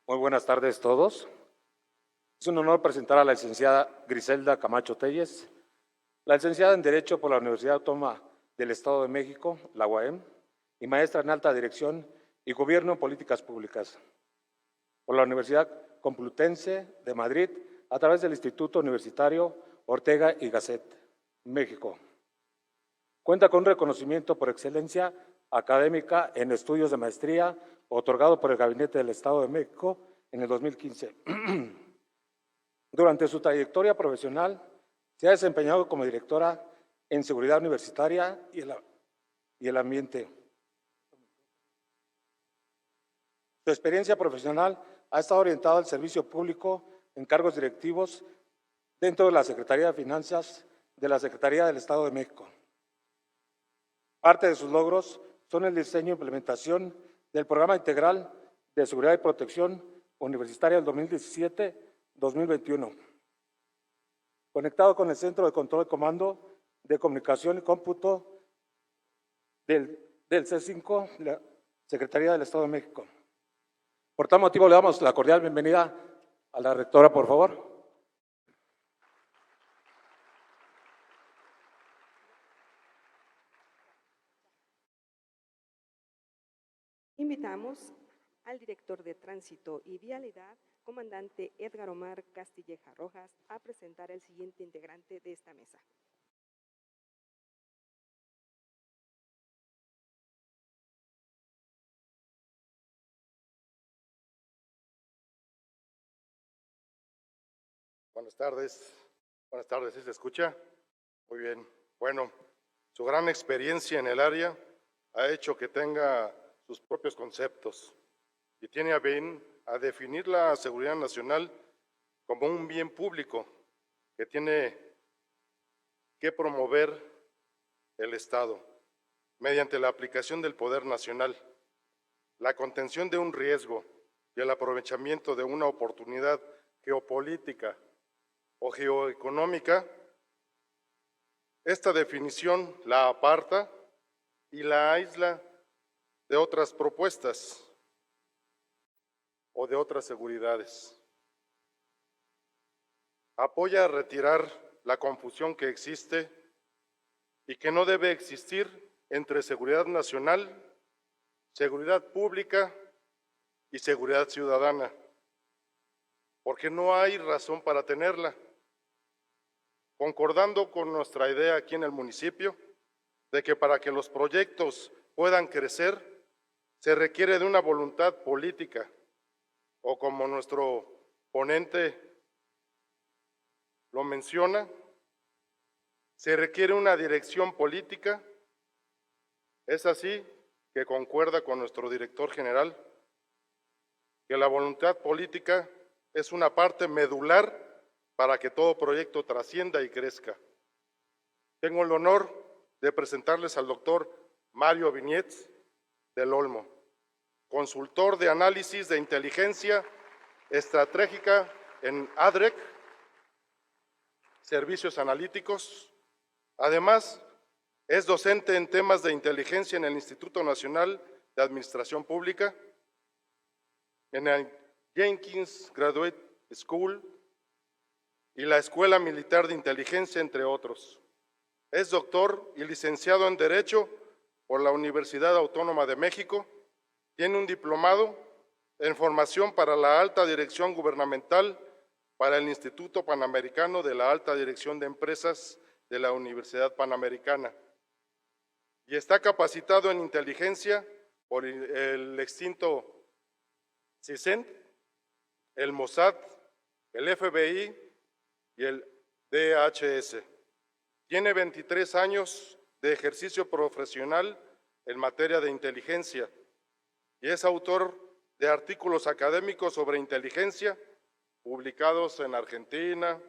Muy buenas tardes a todos. Es un honor presentar a la licenciada Griselda Camacho Telles, la licenciada en Derecho por la Universidad Autónoma del Estado de México, la UAM, y maestra en Alta Dirección y Gobierno en Políticas Públicas por la Universidad Complutense de Madrid a través del Instituto Universitario Ortega y Gasset, México. Cuenta con un reconocimiento por excelencia académica en estudios de maestría otorgado por el Gabinete del Estado de México en el 2015. Durante su trayectoria profesional, se ha desempeñado como directora en seguridad universitaria y el ambiente. Su experiencia profesional ha estado orientada al servicio público en cargos directivos dentro de la Secretaría de Finanzas de la Secretaría del Estado de México. Parte de sus logros son el diseño e implementación del Programa Integral de Seguridad y Protección Universitaria del 2017-2021, conectado con el Centro de Control y Comando de Comunicación y Cómputo del C5, la Secretaría del Estado de México. Por tal motivo, le damos la cordial bienvenida a la rectora, por favor. Invitamos al director de Tránsito y Vialidad, comandante Edgar Omar Castilleja Rojas, a presentar el siguiente integrante de esta mesa. Buenas tardes, ¿sí se escucha? Muy bien. Bueno, su gran experiencia en el área ha hecho que tenga sus propios conceptos y tiene a bien a definir la seguridad nacional como un bien público que tiene que promover el Estado mediante la aplicación del poder nacional, la contención de un riesgo y el aprovechamiento de una oportunidad geopolítica o geoeconómica. Esta definición la aparta y la aísla de otras propuestas o de otras seguridades. Apoya a retirar la confusión que existe y que no debe existir entre seguridad nacional, seguridad pública y seguridad ciudadana, porque no hay razón para tenerla. Concordando con nuestra idea aquí en el municipio, de que para que los proyectos puedan crecer, se requiere de una voluntad política, o como nuestro ponente lo menciona, se requiere una dirección política. Es así que concuerda con nuestro director general, que la voluntad política es una parte medular para que todo proyecto trascienda y crezca. Tengo el honor de presentarles al doctor Mario Viñets del Olmo, consultor de análisis de inteligencia estratégica en ADREC, Servicios Analíticos. Además, es docente en temas de inteligencia en el Instituto Nacional de Administración Pública, en el Jenkins Graduate School y la Escuela Militar de Inteligencia, entre otros. Es doctor y licenciado en Derecho por la Universidad Autónoma de México. Tiene un diplomado en formación para la alta dirección gubernamental para el Instituto Panamericano de la Alta Dirección de Empresas de la Universidad Panamericana. Y está capacitado en inteligencia por el extinto CISEN, el Mossad, el FBI y el DHS. Tiene 23 años de ejercicio profesional en materia de inteligencia y es autor de artículos académicos sobre inteligencia publicados en Argentina,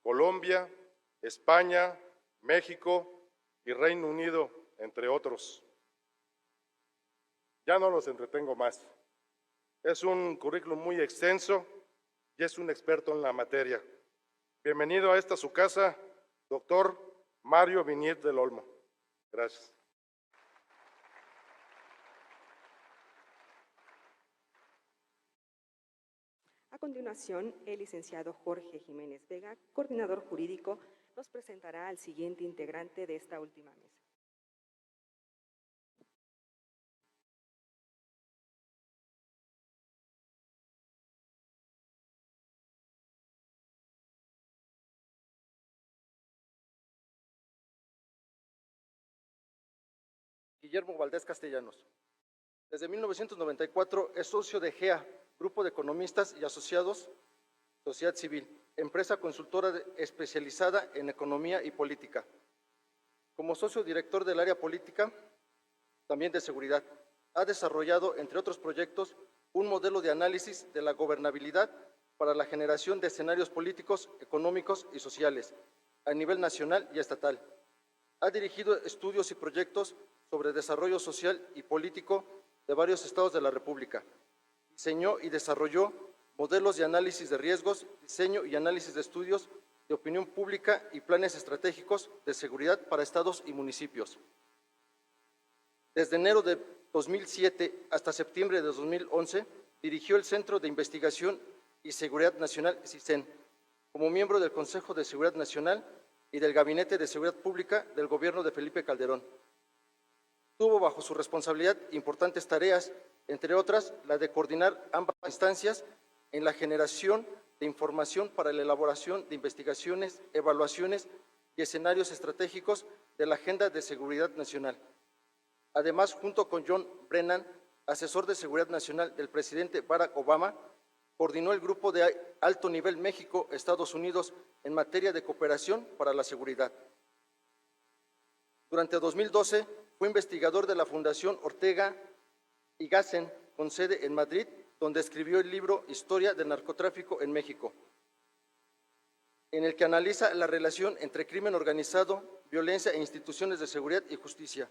Colombia, España, México y Reino Unido, entre otros. Ya no los entretengo más. Es un currículum muy extenso y es un experto en la materia. Bienvenido a esta su casa, doctor Mario Viñets del Olmo. Gracias. continuación, el licenciado Jorge Jiménez Vega, coordinador jurídico, nos presentará al siguiente integrante de esta última mesa. Guillermo Valdés Castellanos. Desde 1994 es socio de GEA, Grupo de Economistas y Asociados, Sociedad Civil, empresa consultora especializada en economía y política. Como socio director del área política, también de seguridad, ha desarrollado, entre otros proyectos, un modelo de análisis de la gobernabilidad para la generación de escenarios políticos, económicos y sociales a nivel nacional y estatal. Ha dirigido estudios y proyectos sobre desarrollo social y político de varios estados de la República. Diseñó y desarrolló modelos de análisis de riesgos, diseño y análisis de estudios de opinión pública y planes estratégicos de seguridad para estados y municipios. Desde enero de 2007 hasta septiembre de 2011, dirigió el Centro de Investigación y Seguridad Nacional, CISEN, como miembro del Consejo de Seguridad Nacional y del Gabinete de Seguridad Pública del Gobierno de Felipe Calderón. Tuvo bajo su responsabilidad importantes tareas, entre otras, la de coordinar ambas instancias en la generación de información para la elaboración de investigaciones, evaluaciones y escenarios estratégicos de la Agenda de Seguridad Nacional. Además, junto con John Brennan, asesor de Seguridad Nacional del presidente Barack Obama, coordinó el Grupo de Alto Nivel México-Estados Unidos en materia de cooperación para la seguridad. Durante 2012, fue investigador de la Fundación Ortega y Gasset, con sede en Madrid, donde escribió el libro Historia del narcotráfico en México, en el que analiza la relación entre crimen organizado, violencia e instituciones de seguridad y justicia.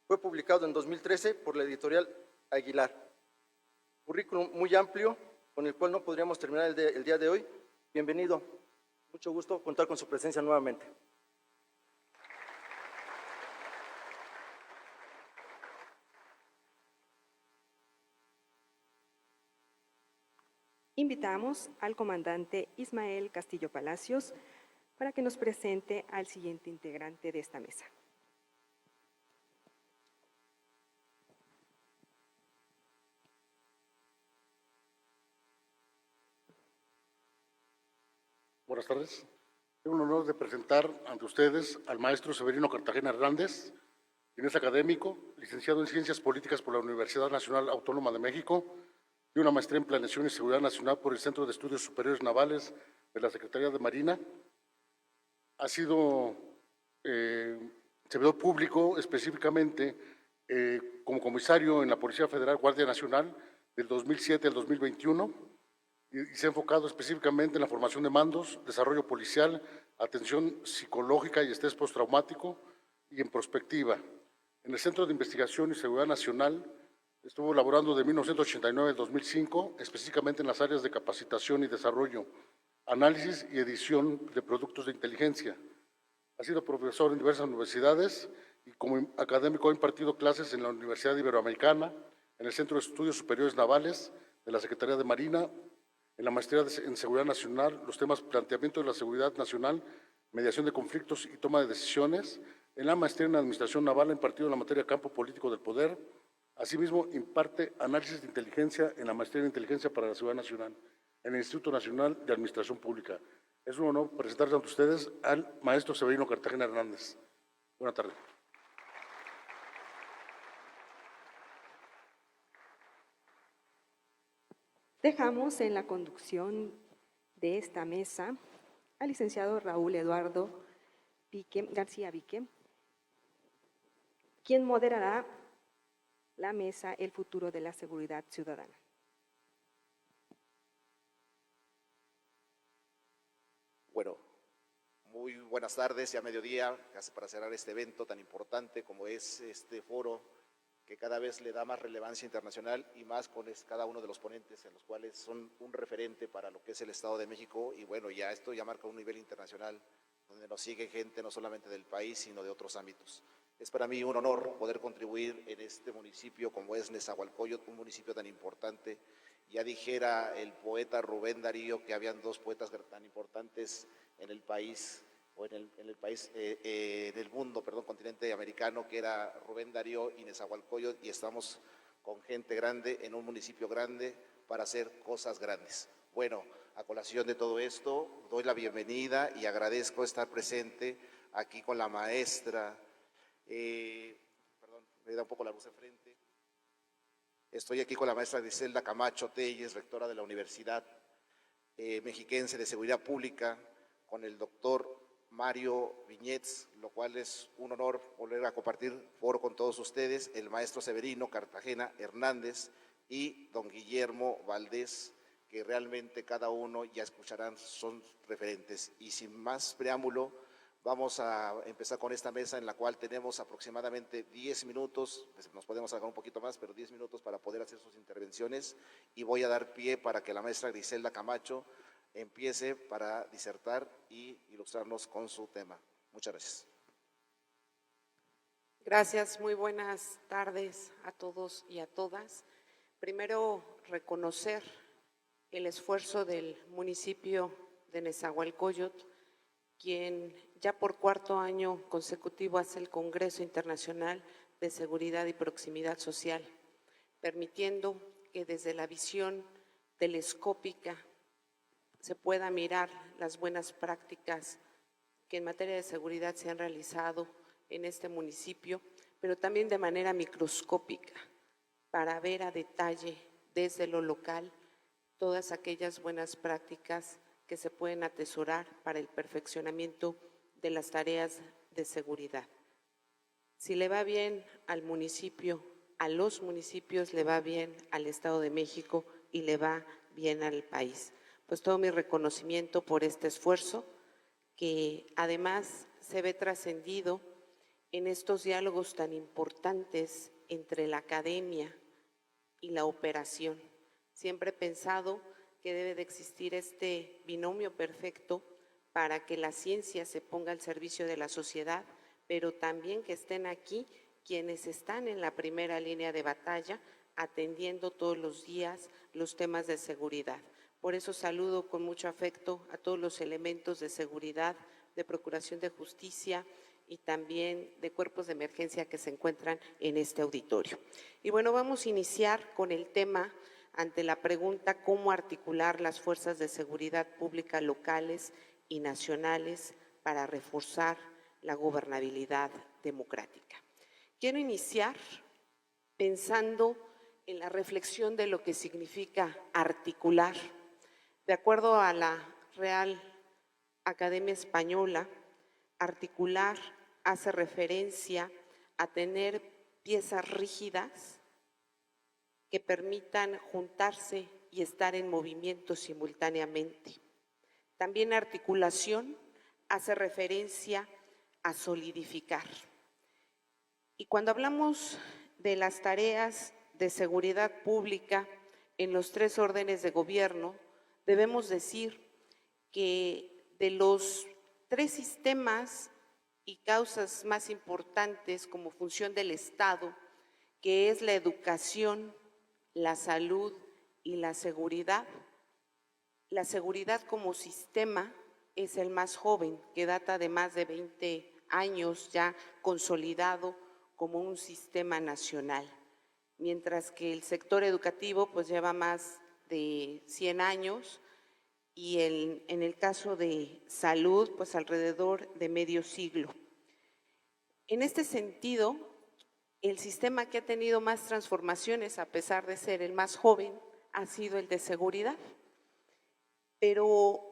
Fue publicado en 2013 por la editorial Aguilar. Currículum muy amplio, con el cual no podríamos terminar el día de hoy. Bienvenido, mucho gusto contar con su presencia nuevamente. Invitamos al comandante Ismael Castillo Palacios para que nos presente al siguiente integrante de esta mesa. Buenas tardes. Tengo el honor de presentar ante ustedes al maestro Severino Cartagena Hernández, quien es académico, licenciado en Ciencias Políticas por la Universidad Nacional Autónoma de México y una maestría en Planeación y Seguridad Nacional por el Centro de Estudios Superiores Navales de la Secretaría de Marina. Ha sido servidor público, específicamente como comisario en la Policía Federal Guardia Nacional del 2007 al 2021, y se ha enfocado específicamente en la formación de mandos, desarrollo policial, atención psicológica y estrés postraumático y en prospectiva. En el Centro de Investigación y Seguridad Nacional estuvo laborando de 1989 al 2005, específicamente en las áreas de capacitación y desarrollo, análisis y edición de productos de inteligencia. Ha sido profesor en diversas universidades y como académico ha impartido clases en la Universidad Iberoamericana, en el Centro de Estudios Superiores Navales de la Secretaría de Marina, en la maestría en Seguridad Nacional, los temas planteamiento de la seguridad nacional, mediación de conflictos y toma de decisiones. En la maestría en Administración Naval ha impartido en la materia campo político del poder. Asimismo, imparte análisis de inteligencia en la maestría en Inteligencia para la Seguridad Nacional en el Instituto Nacional de Administración Pública. Es un honor presentarles ante ustedes al maestro Severino Cartagena Hernández. Buenas tardes. Dejamos en la conducción de esta mesa al licenciado Raúl Eduardo García Vique, quien moderará la mesa El futuro de la seguridad ciudadana. Bueno, muy buenas tardes, ya mediodía, casi para cerrar este evento tan importante como es este foro, que cada vez le da más relevancia internacional y más con cada uno de los ponentes, en los cuales son un referente para lo que es el Estado de México. Y bueno, ya esto ya marca un nivel internacional, donde nos sigue gente no solamente del país, sino de otros ámbitos. Es para mí un honor poder contribuir en este municipio como es Nezahualcóyotl, un municipio tan importante Ya dijera el poeta Rubén Darío que habían dos poetas tan importantes en el país, o en el mundo, perdón, continente americano, que era Rubén Darío y Nezahualcóyotl, y estamos con gente grande en un municipio grande para hacer cosas grandes. Bueno, a colación de todo esto, doy la bienvenida y agradezco estar presente aquí con la maestra, perdón, me da un poco la luz enfrente. Estoy aquí con la maestra Griselda Camacho Telles, rectora de la Universidad Mexiquense de Seguridad Pública, con el doctor Mario Viñets, lo cual es un honor volver a compartir foro con todos ustedes, el maestro Severino Cartagena Hernández y don Guillermo Valdés, que realmente cada uno, ya escucharán, son referentes. Y sin más preámbulo, vamos a empezar con esta mesa en la cual tenemos aproximadamente 10 minutos, nos podemos alargar un poquito más, pero 10 minutos para poder hacer sus intervenciones, y voy a dar pie para que la maestra Griselda Camacho empiece para disertar y ilustrarnos con su tema. Muchas gracias. Gracias, muy buenas tardes a todos y a todas. Primero, reconocer el esfuerzo del municipio de Nezahualcóyotl, quien ya por cuarto año consecutivo hace el Congreso Internacional de Seguridad y Proximidad Social, permitiendo que desde la visión telescópica se pueda mirar las buenas prácticas que en materia de seguridad se han realizado en este municipio, pero también de manera microscópica, para ver a detalle desde lo local todas aquellas buenas prácticas que se pueden atesorar para el perfeccionamiento de las tareas de seguridad. Si le va bien al municipio, a los municipios, le va bien al Estado de México y le va bien al país. Pues todo mi reconocimiento por este esfuerzo, que además se ve trascendido en estos diálogos tan importantes entre la academia y la operación. Siempre he pensado que debe de existir este binomio perfecto para que la ciencia se ponga al servicio de la sociedad, pero también que estén aquí quienes están en la primera línea de batalla atendiendo todos los días los temas de seguridad. Por eso saludo con mucho afecto a todos los elementos de seguridad, de procuración de justicia y también de cuerpos de emergencia que se encuentran en este auditorio. Y bueno, vamos a iniciar con el tema ante la pregunta ¿cómo articular las fuerzas de seguridad pública locales y nacionales para reforzar la gobernabilidad democrática? Quiero iniciar pensando en la reflexión de lo que significa articular. De acuerdo a la Real Academia Española, articular hace referencia a tener piezas rígidas que permitan juntarse y estar en movimiento simultáneamente. También articulación hace referencia a solidificar. Y cuando hablamos de las tareas de seguridad pública en los tres órdenes de gobierno, debemos decir que de los tres sistemas y causas más importantes como función del Estado, que es la educación, la salud y la seguridad como sistema es el más joven, que data de más de 20 años ya consolidado como un sistema nacional, mientras que el sector educativo pues lleva más de 100 años y en el caso de salud pues alrededor de medio siglo. En este sentido, el sistema que ha tenido más transformaciones, a pesar de ser el más joven, ha sido el de seguridad. Pero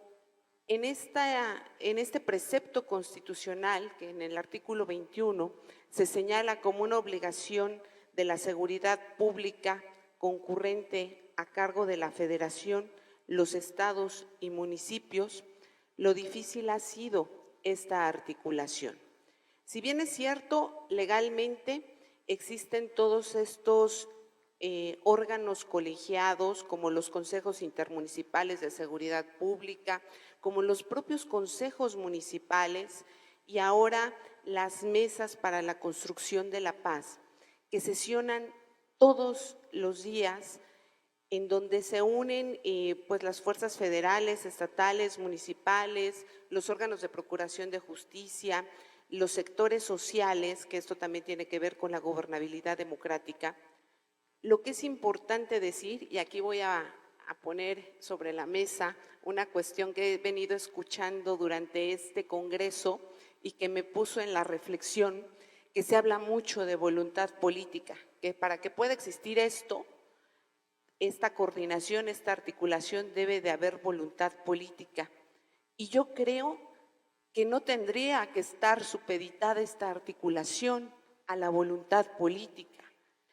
en este precepto constitucional, que en el artículo 21 se señala como una obligación de la seguridad pública concurrente a cargo de la Federación, los estados y municipios, lo difícil ha sido esta articulación. Si bien es cierto, legalmente existen todos estos órganos colegiados como los consejos intermunicipales de seguridad pública, como los propios consejos municipales y ahora las mesas para la construcción de la paz, que sesionan todos los días en donde se unen pues las fuerzas federales, estatales, municipales, los órganos de procuración de justicia, los sectores sociales, que esto también tiene que ver con la gobernabilidad democrática. Lo que es importante decir, y aquí voy a poner sobre la mesa una cuestión que he venido escuchando durante este congreso y que me puso en la reflexión, que se habla mucho de voluntad política, que para que pueda existir esto, esta coordinación, esta articulación, debe de haber voluntad política. Y yo creo que no tendría que estar supeditada esta articulación a la voluntad política.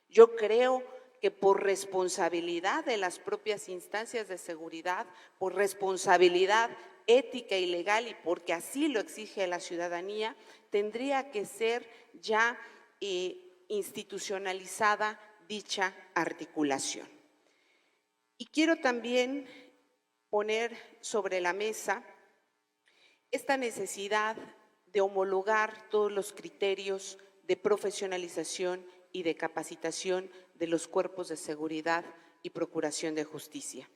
Yo creo que por responsabilidad de las propias instancias de seguridad, por responsabilidad ética y legal, y porque así lo exige la ciudadanía, tendría que ser ya institucionalizada dicha articulación. Y quiero también poner sobre la mesa esta necesidad de homologar todos los criterios de profesionalización y de capacitación de los cuerpos de seguridad y procuración de justicia.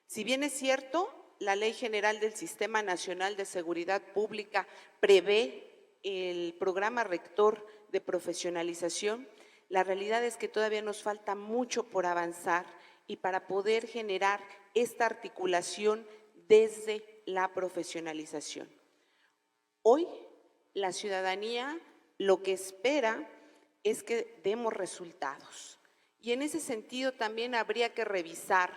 Si bien es cierto, la Ley General del Sistema Nacional de Seguridad Pública prevé el programa rector de profesionalización, la realidad es que todavía nos falta mucho por avanzar y para poder generar esta articulación desde la profesionalización. Hoy la ciudadanía lo que espera es que demos resultados. Y en ese sentido también habría que revisar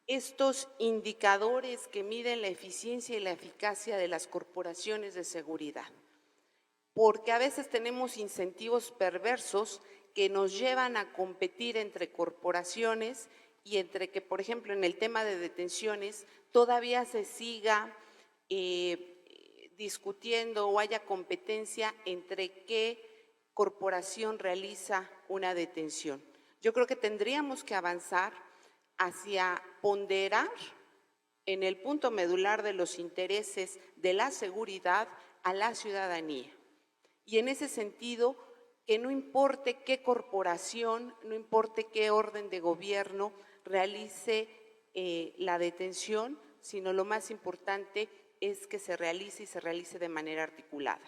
estos indicadores que miden la eficiencia y la eficacia de las corporaciones de seguridad. Porque a veces tenemos incentivos perversos que nos llevan a competir entre corporaciones y entre que, por ejemplo, en el tema de detenciones todavía se siga discutiendo o haya competencia entre qué corporación realiza una detención. Yo creo que tendríamos que avanzar hacia ponderar en el punto medular de los intereses de la seguridad a la ciudadanía. Y en ese sentido, que no importe qué corporación, no importe qué orden de gobierno realice la detención, sino lo más importante es que se realice y se realice de manera articulada.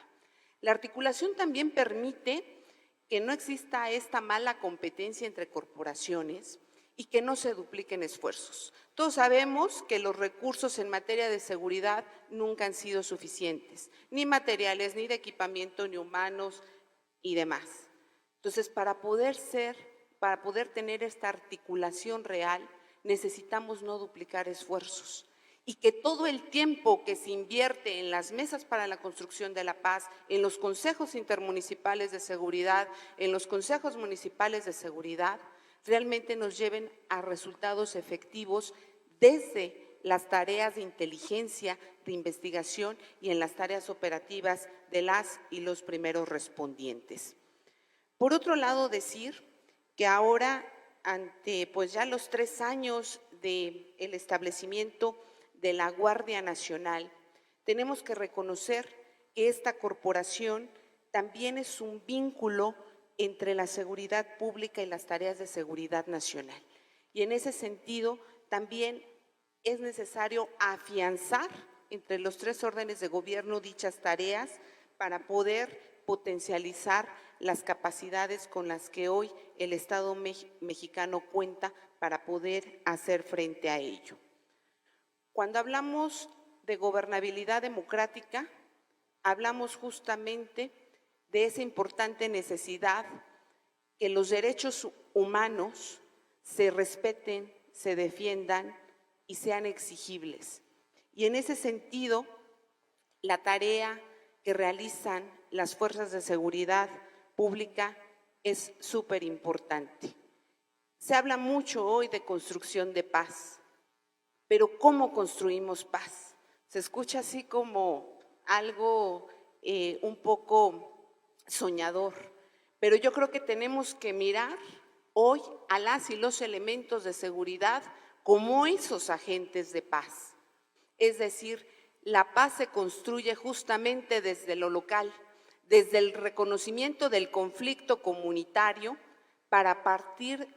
La articulación también permite que no exista esta mala competencia entre corporaciones y que no se dupliquen esfuerzos. Todos sabemos que los recursos en materia de seguridad nunca han sido suficientes, ni materiales, ni de equipamiento, ni humanos y demás. Entonces, para poder tener esta articulación real, necesitamos no duplicar esfuerzos y que todo el tiempo que se invierte en las mesas para la construcción de la paz, en los consejos intermunicipales de seguridad, en los consejos municipales de seguridad, realmente nos lleven a resultados efectivos desde las tareas de inteligencia, de investigación y en las tareas operativas de las y los primeros respondientes. Por otro lado, decir que ahora, ante pues ya los 3 años del establecimiento de la Guardia Nacional, tenemos que reconocer que esta corporación también es un vínculo entre la seguridad pública y las tareas de seguridad nacional. Y en ese sentido, también es necesario afianzar entre los 3 órdenes de gobierno dichas tareas para poder potencializar las capacidades con las que hoy el Estado mexicano cuenta para poder hacer frente a ello. Cuando hablamos de gobernabilidad democrática, hablamos justamente de esa importante necesidad que los derechos humanos se respeten, se defiendan y sean exigibles. Y en ese sentido, la tarea que realizan las fuerzas de seguridad pública es súper importante. Se habla mucho hoy de construcción de paz, pero ¿cómo construimos paz? Se escucha así como algo un poco soñador, pero yo creo que tenemos que mirar hoy a las y los elementos de seguridad como esos agentes de paz. Es decir, la paz se construye justamente desde lo local, desde el reconocimiento del conflicto comunitario para partir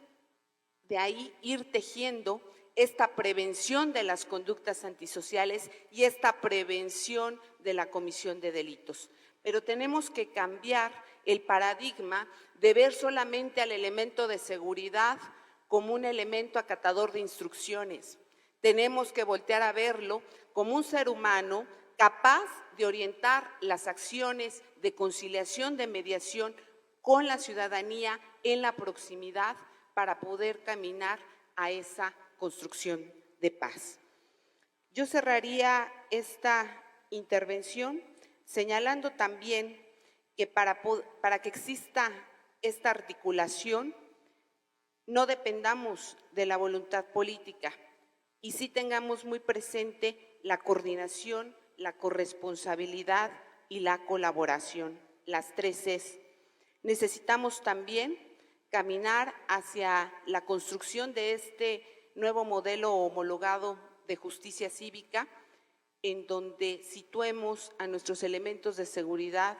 de ahí ir tejiendo esta prevención de las conductas antisociales y esta prevención de la comisión de delitos. Pero tenemos que cambiar el paradigma de ver solamente al elemento de seguridad como un elemento acatador de instrucciones. Tenemos que voltear a verlo como un ser humano capaz de orientar las acciones de conciliación, de mediación con la ciudadanía en la proximidad para poder caminar a esa construcción de paz. Yo cerraría esta intervención señalando también que para que exista esta articulación no dependamos de la voluntad política y sí tengamos muy presente la coordinación, la corresponsabilidad y la colaboración, las 3 Cs. Necesitamos también caminar hacia la construcción de este nuevo modelo homologado de justicia cívica, en donde situemos a nuestros elementos de seguridad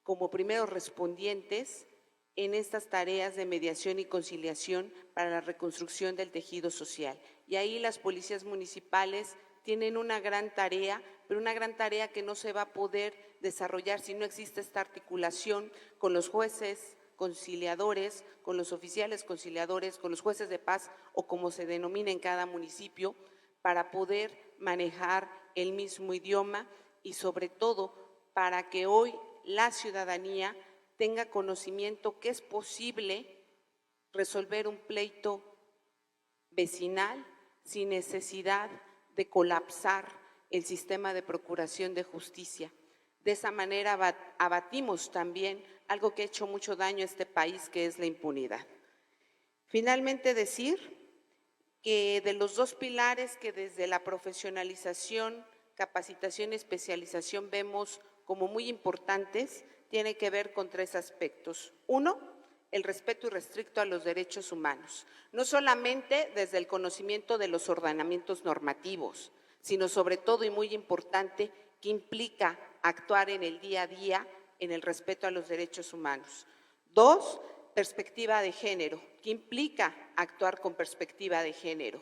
como primeros respondientes en estas tareas de mediación y conciliación para la reconstrucción del tejido social. Y ahí las policías municipales tienen una gran tarea, pero una gran tarea que no se va a poder desarrollar si no existe esta articulación con los jueces conciliadores, con los oficiales conciliadores, con los jueces de paz o como se denomina en cada municipio, para poder manejar el mismo idioma y sobre todo para que hoy la ciudadanía tenga conocimiento que es posible resolver un pleito vecinal sin necesidad de colapsar el sistema de procuración de justicia. De esa manera abatimos también algo que ha hecho mucho daño a este país, que es la impunidad. Finalmente, decir que de los 2 pilares que desde la profesionalización, capacitación y especialización vemos como muy importantes, tiene que ver con 3 aspectos. 1, el respeto irrestricto a los derechos humanos, no solamente desde el conocimiento de los ordenamientos normativos, sino sobre todo y muy importante, que implica actuar en el día a día en el respeto a los derechos humanos. 2, perspectiva de género, que implica actuar con perspectiva de género.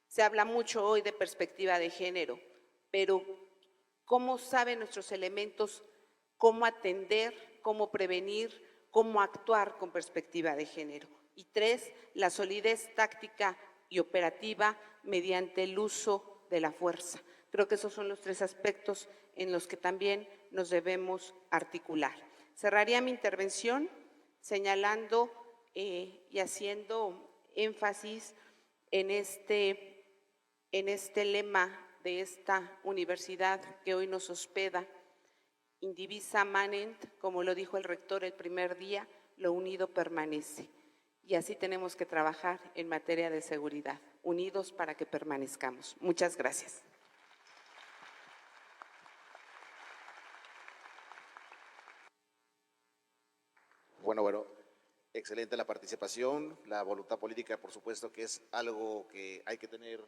Se habla mucho hoy de perspectiva de género, pero ¿cómo saben nuestros elementos cómo atender, cómo prevenir, cómo actuar con perspectiva de género? Y 3, la solidez táctica y operativa mediante el uso de la fuerza. Creo que esos son los 3 aspectos en los que también nos debemos articular. Cerraría mi intervención señalando y haciendo énfasis en este lema de esta universidad que hoy nos hospeda, indivisa manent, como lo dijo el rector el primer día, lo unido permanece. Y así tenemos que trabajar en materia de seguridad, unidos para que permanezcamos. Muchas gracias. Bueno, excelente la participación, la voluntad política, por supuesto que es algo que hay que tener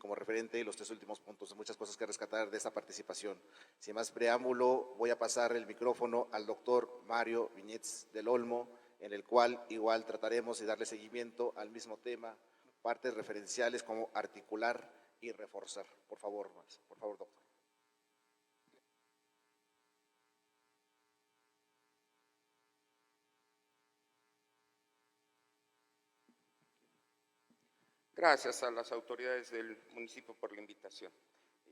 como referente, y los 3 últimos puntos, muchas cosas que rescatar de esta participación. Sin más preámbulo, voy a pasar el micrófono al doctor Mario Viñets del Olmo, en el cual igual trataremos de darle seguimiento al mismo tema, partes referenciales como articular y reforzar. Por favor, doctor. Gracias a las autoridades del municipio por la invitación.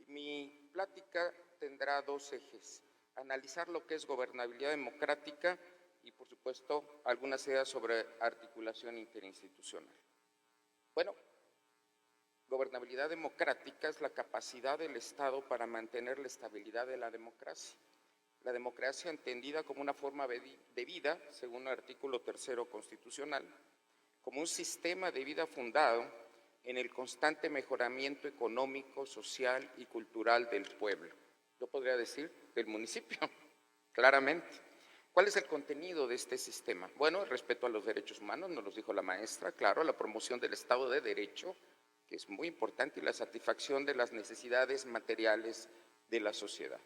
Mi plática tendrá 2 ejes: analizar lo que es gobernabilidad democrática y, por supuesto, algunas ideas sobre articulación interinstitucional. Bueno, gobernabilidad democrática es la capacidad del Estado para mantener la estabilidad de la democracia. La democracia entendida como una forma de vida, según el artículo 3 constitucional, como un sistema de vida fundado en el constante mejoramiento económico, social y cultural del pueblo. Yo podría decir del municipio, claramente. ¿Cuál es el contenido de este sistema? Bueno, el respeto a los derechos humanos, nos lo dijo la maestra, claro, la promoción del Estado de Derecho, que es muy importante, y la satisfacción de las necesidades materiales de la sociedad.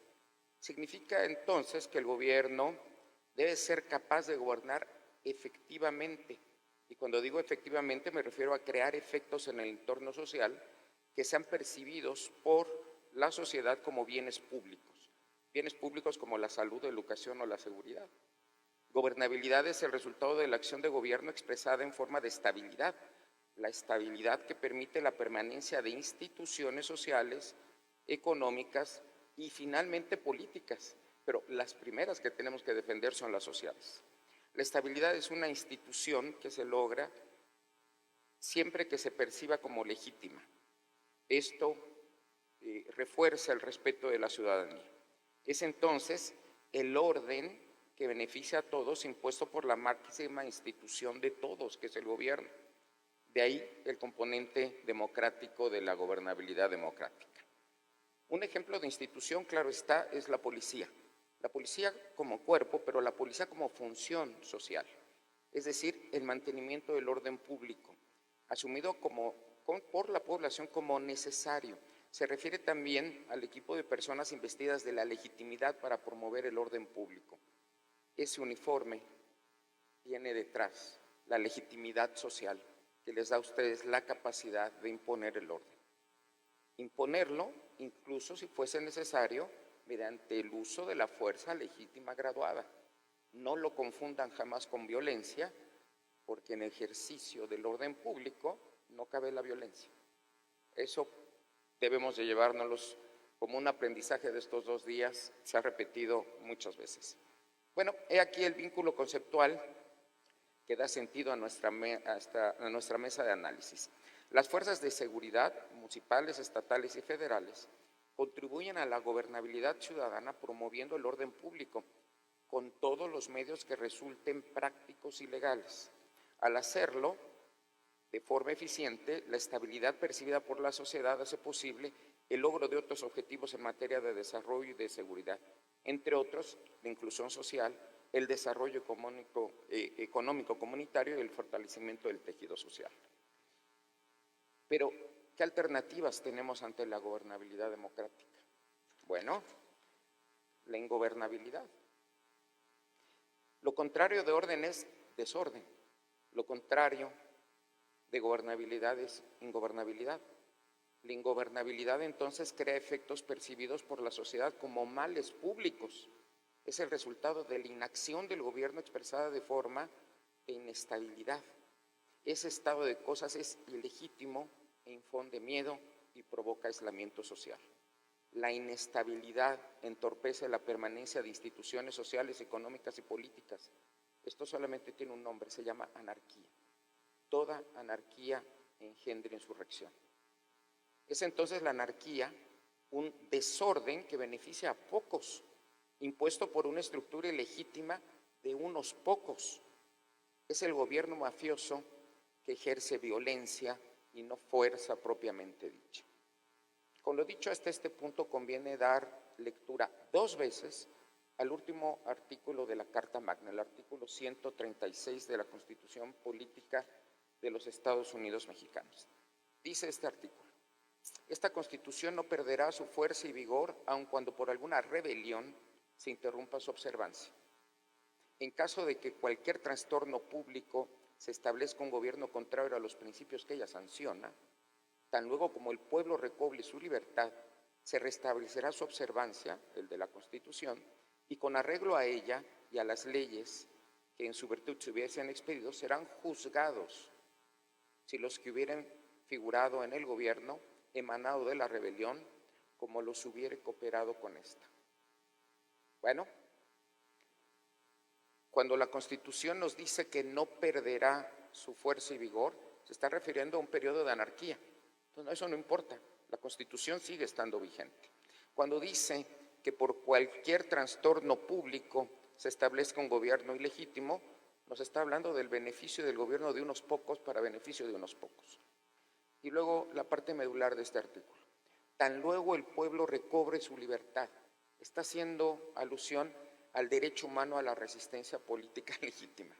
Significa entonces que el gobierno debe ser capaz de gobernar efectivamente Y cuando digo efectivamente me refiero a crear efectos en el entorno social que sean percibidos por la sociedad como bienes públicos como la salud, la educación o la seguridad. Gobernabilidad es el resultado de la acción de gobierno expresada en forma de estabilidad, la estabilidad que permite la permanencia de instituciones sociales, económicas y finalmente políticas, pero las primeras que tenemos que defender son las sociales. La estabilidad es una institución que se logra siempre que se perciba como legítima. Esto refuerza el respeto de la ciudadanía. Es entonces el orden que beneficia a todos impuesto por la máxima institución de todos, que es el gobierno. De ahí el componente democrático de la gobernabilidad democrática. Un ejemplo de institución, claro está, es la policía. La policía como cuerpo, pero la policía como función social, es decir, el mantenimiento del orden público, asumido por la población como necesario. Se refiere también al equipo de personas investidas de la legitimidad para promover el orden público. Ese uniforme tiene detrás la legitimidad social que les da a ustedes la capacidad de imponer el orden. Imponerlo, incluso si fuese necesario, mediante el uso de la fuerza legítima graduada. No lo confundan jamás con violencia, porque en ejercicio del orden público no cabe la violencia. Eso debemos de llevárnoslos como un aprendizaje de estos 2 días, se ha repetido muchas veces. Bueno, he aquí el vínculo conceptual que da sentido a nuestra mesa de análisis. Las fuerzas de seguridad, municipales, estatales y federales, contribuyen a la gobernabilidad ciudadana promoviendo el orden público con todos los medios que resulten prácticos y legales. Al hacerlo de forma eficiente, la estabilidad percibida por la sociedad hace posible el logro de otros objetivos en materia de desarrollo y de seguridad, entre otros, la inclusión social, el desarrollo económico comunitario y el fortalecimiento del tejido social. Pero, ¿qué alternativas tenemos ante la gobernabilidad democrática? Bueno, la ingobernabilidad. Lo contrario de orden es desorden. Lo contrario de gobernabilidad es ingobernabilidad. La ingobernabilidad entonces crea efectos percibidos por la sociedad como males públicos. Es el resultado de la inacción del gobierno expresada de forma de inestabilidad. Ese estado de cosas es ilegítimo e infunde miedo y provoca aislamiento social. La inestabilidad entorpece la permanencia de instituciones sociales, económicas y políticas. Esto solamente tiene un nombre, se llama anarquía. Toda anarquía engendra insurrección. Es entonces la anarquía un desorden que beneficia a pocos, impuesto por una estructura ilegítima de unos pocos. Es el gobierno mafioso que ejerce violencia y no fuerza propiamente dicha. Con lo dicho hasta este punto, conviene dar lectura 2 veces al último artículo de la Carta Magna, el artículo 136 de la Constitución Política de los Estados Unidos Mexicanos. Dice este artículo: esta Constitución no perderá su fuerza y vigor aun cuando por alguna rebelión se interrumpa su observancia. En caso de que cualquier trastorno público se establezca un gobierno contrario a los principios que ella sanciona, tan luego como el pueblo recobre su libertad, se restablecerá su observancia, el de la Constitución, y con arreglo a ella y a las leyes que en su virtud se hubiesen expedido, serán juzgados si los que hubieran figurado en el gobierno emanado de la rebelión, como los hubiere cooperado con esta. Bueno, cuando la Constitución nos dice que no perderá su fuerza y vigor, se está refiriendo a un periodo de anarquía. Entonces, eso no importa, la Constitución sigue estando vigente. Cuando dice que por cualquier trastorno público se establezca un gobierno ilegítimo, nos está hablando del beneficio del gobierno de unos pocos para beneficio de unos pocos. Y luego la parte medular de este artículo: tan luego el pueblo recobre su libertad. Está haciendo alusión al derecho humano a la resistencia política legítima.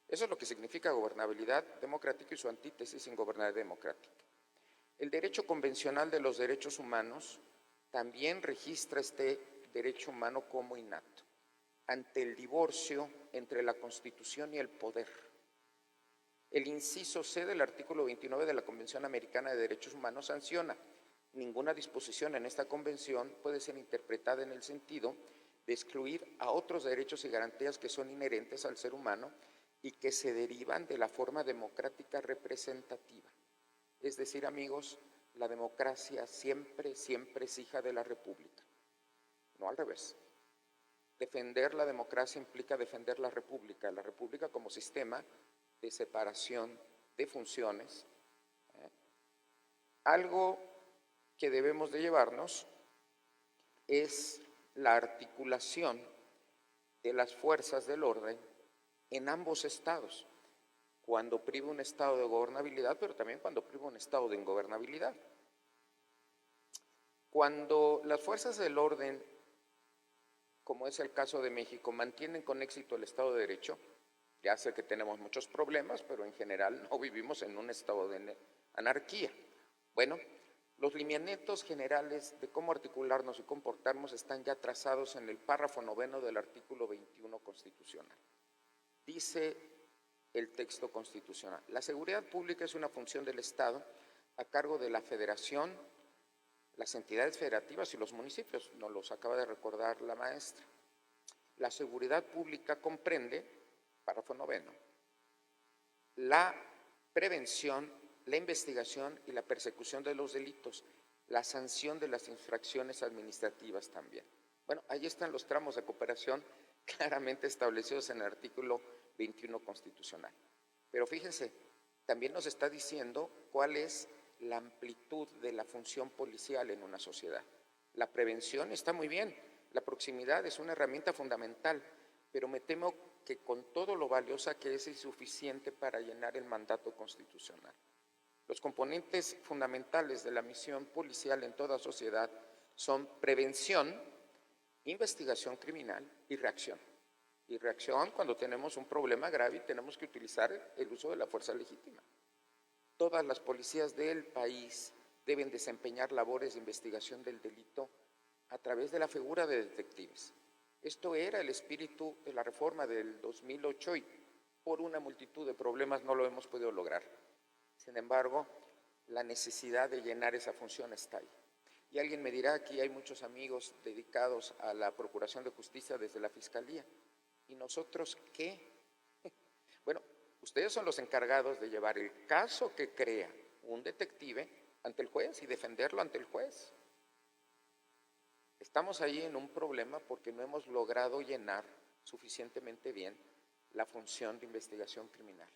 Eso es lo que significa gobernabilidad democrática y su antítesis, ingobernabilidad democrática. El derecho convencional de los derechos humanos también registra este derecho humano como innato, ante el divorcio entre la Constitución y el poder. El inciso C del artículo 29 de la Convención Americana de Derechos Humanos sanciona: ninguna disposición en esta convención puede ser interpretada en el sentido de excluir a otros derechos y garantías que son inherentes al ser humano y que se derivan de la forma democrática representativa. Es decir, amigos, la democracia siempre es hija de la República, no al revés. Defender la democracia implica defender la República como sistema de separación de funciones. Algo que debemos de llevarnos es la articulación de las fuerzas del orden en ambos estados, cuando priva un estado de gobernabilidad, pero también cuando priva un estado de ingobernabilidad. Cuando las fuerzas del orden, como es el caso de México, mantienen con éxito el Estado de Derecho, ya sé que tenemos muchos problemas, pero en general no vivimos en un estado de anarquía. Bueno, los lineamientos generales de cómo articularnos y comportarnos están ya trazados en el párrafo 9 del artículo 21 constitucional. Dice el texto constitucional: la seguridad pública es una función del Estado a cargo de la Federación, las entidades federativas y los municipios, nos los acaba de recordar la maestra. La seguridad pública comprende, párrafo 9, la prevención, la investigación y la persecución de los delitos, la sanción de las infracciones administrativas también. Bueno, ahí están los tramos de cooperación claramente establecidos en el artículo 21 constitucional. Pero fíjense, también nos está diciendo cuál es la amplitud de la función policial en una sociedad. La prevención está muy bien, la proximidad es una herramienta fundamental, pero me temo que con todo lo valiosa que es insuficiente para llenar el mandato constitucional. Los componentes fundamentales de la misión policial en toda sociedad son prevención, investigación criminal y reacción. Y reacción cuando tenemos un problema grave y tenemos que utilizar el uso de la fuerza legítima. Todas las policías del país deben desempeñar labores de investigación del delito a través de la figura de detectives. Esto era el espíritu de la reforma del 2008 y por una multitud de problemas no lo hemos podido lograr. Sin embargo, la necesidad de llenar esa función está ahí. Y alguien me dirá, aquí hay muchos amigos dedicados a la Procuración de Justicia desde la Fiscalía. ¿Y nosotros qué? Bueno, ustedes son los encargados de llevar el caso que crea un detective ante el juez y defenderlo ante el juez. Estamos ahí en un problema porque no hemos logrado llenar suficientemente bien la función de investigación criminal.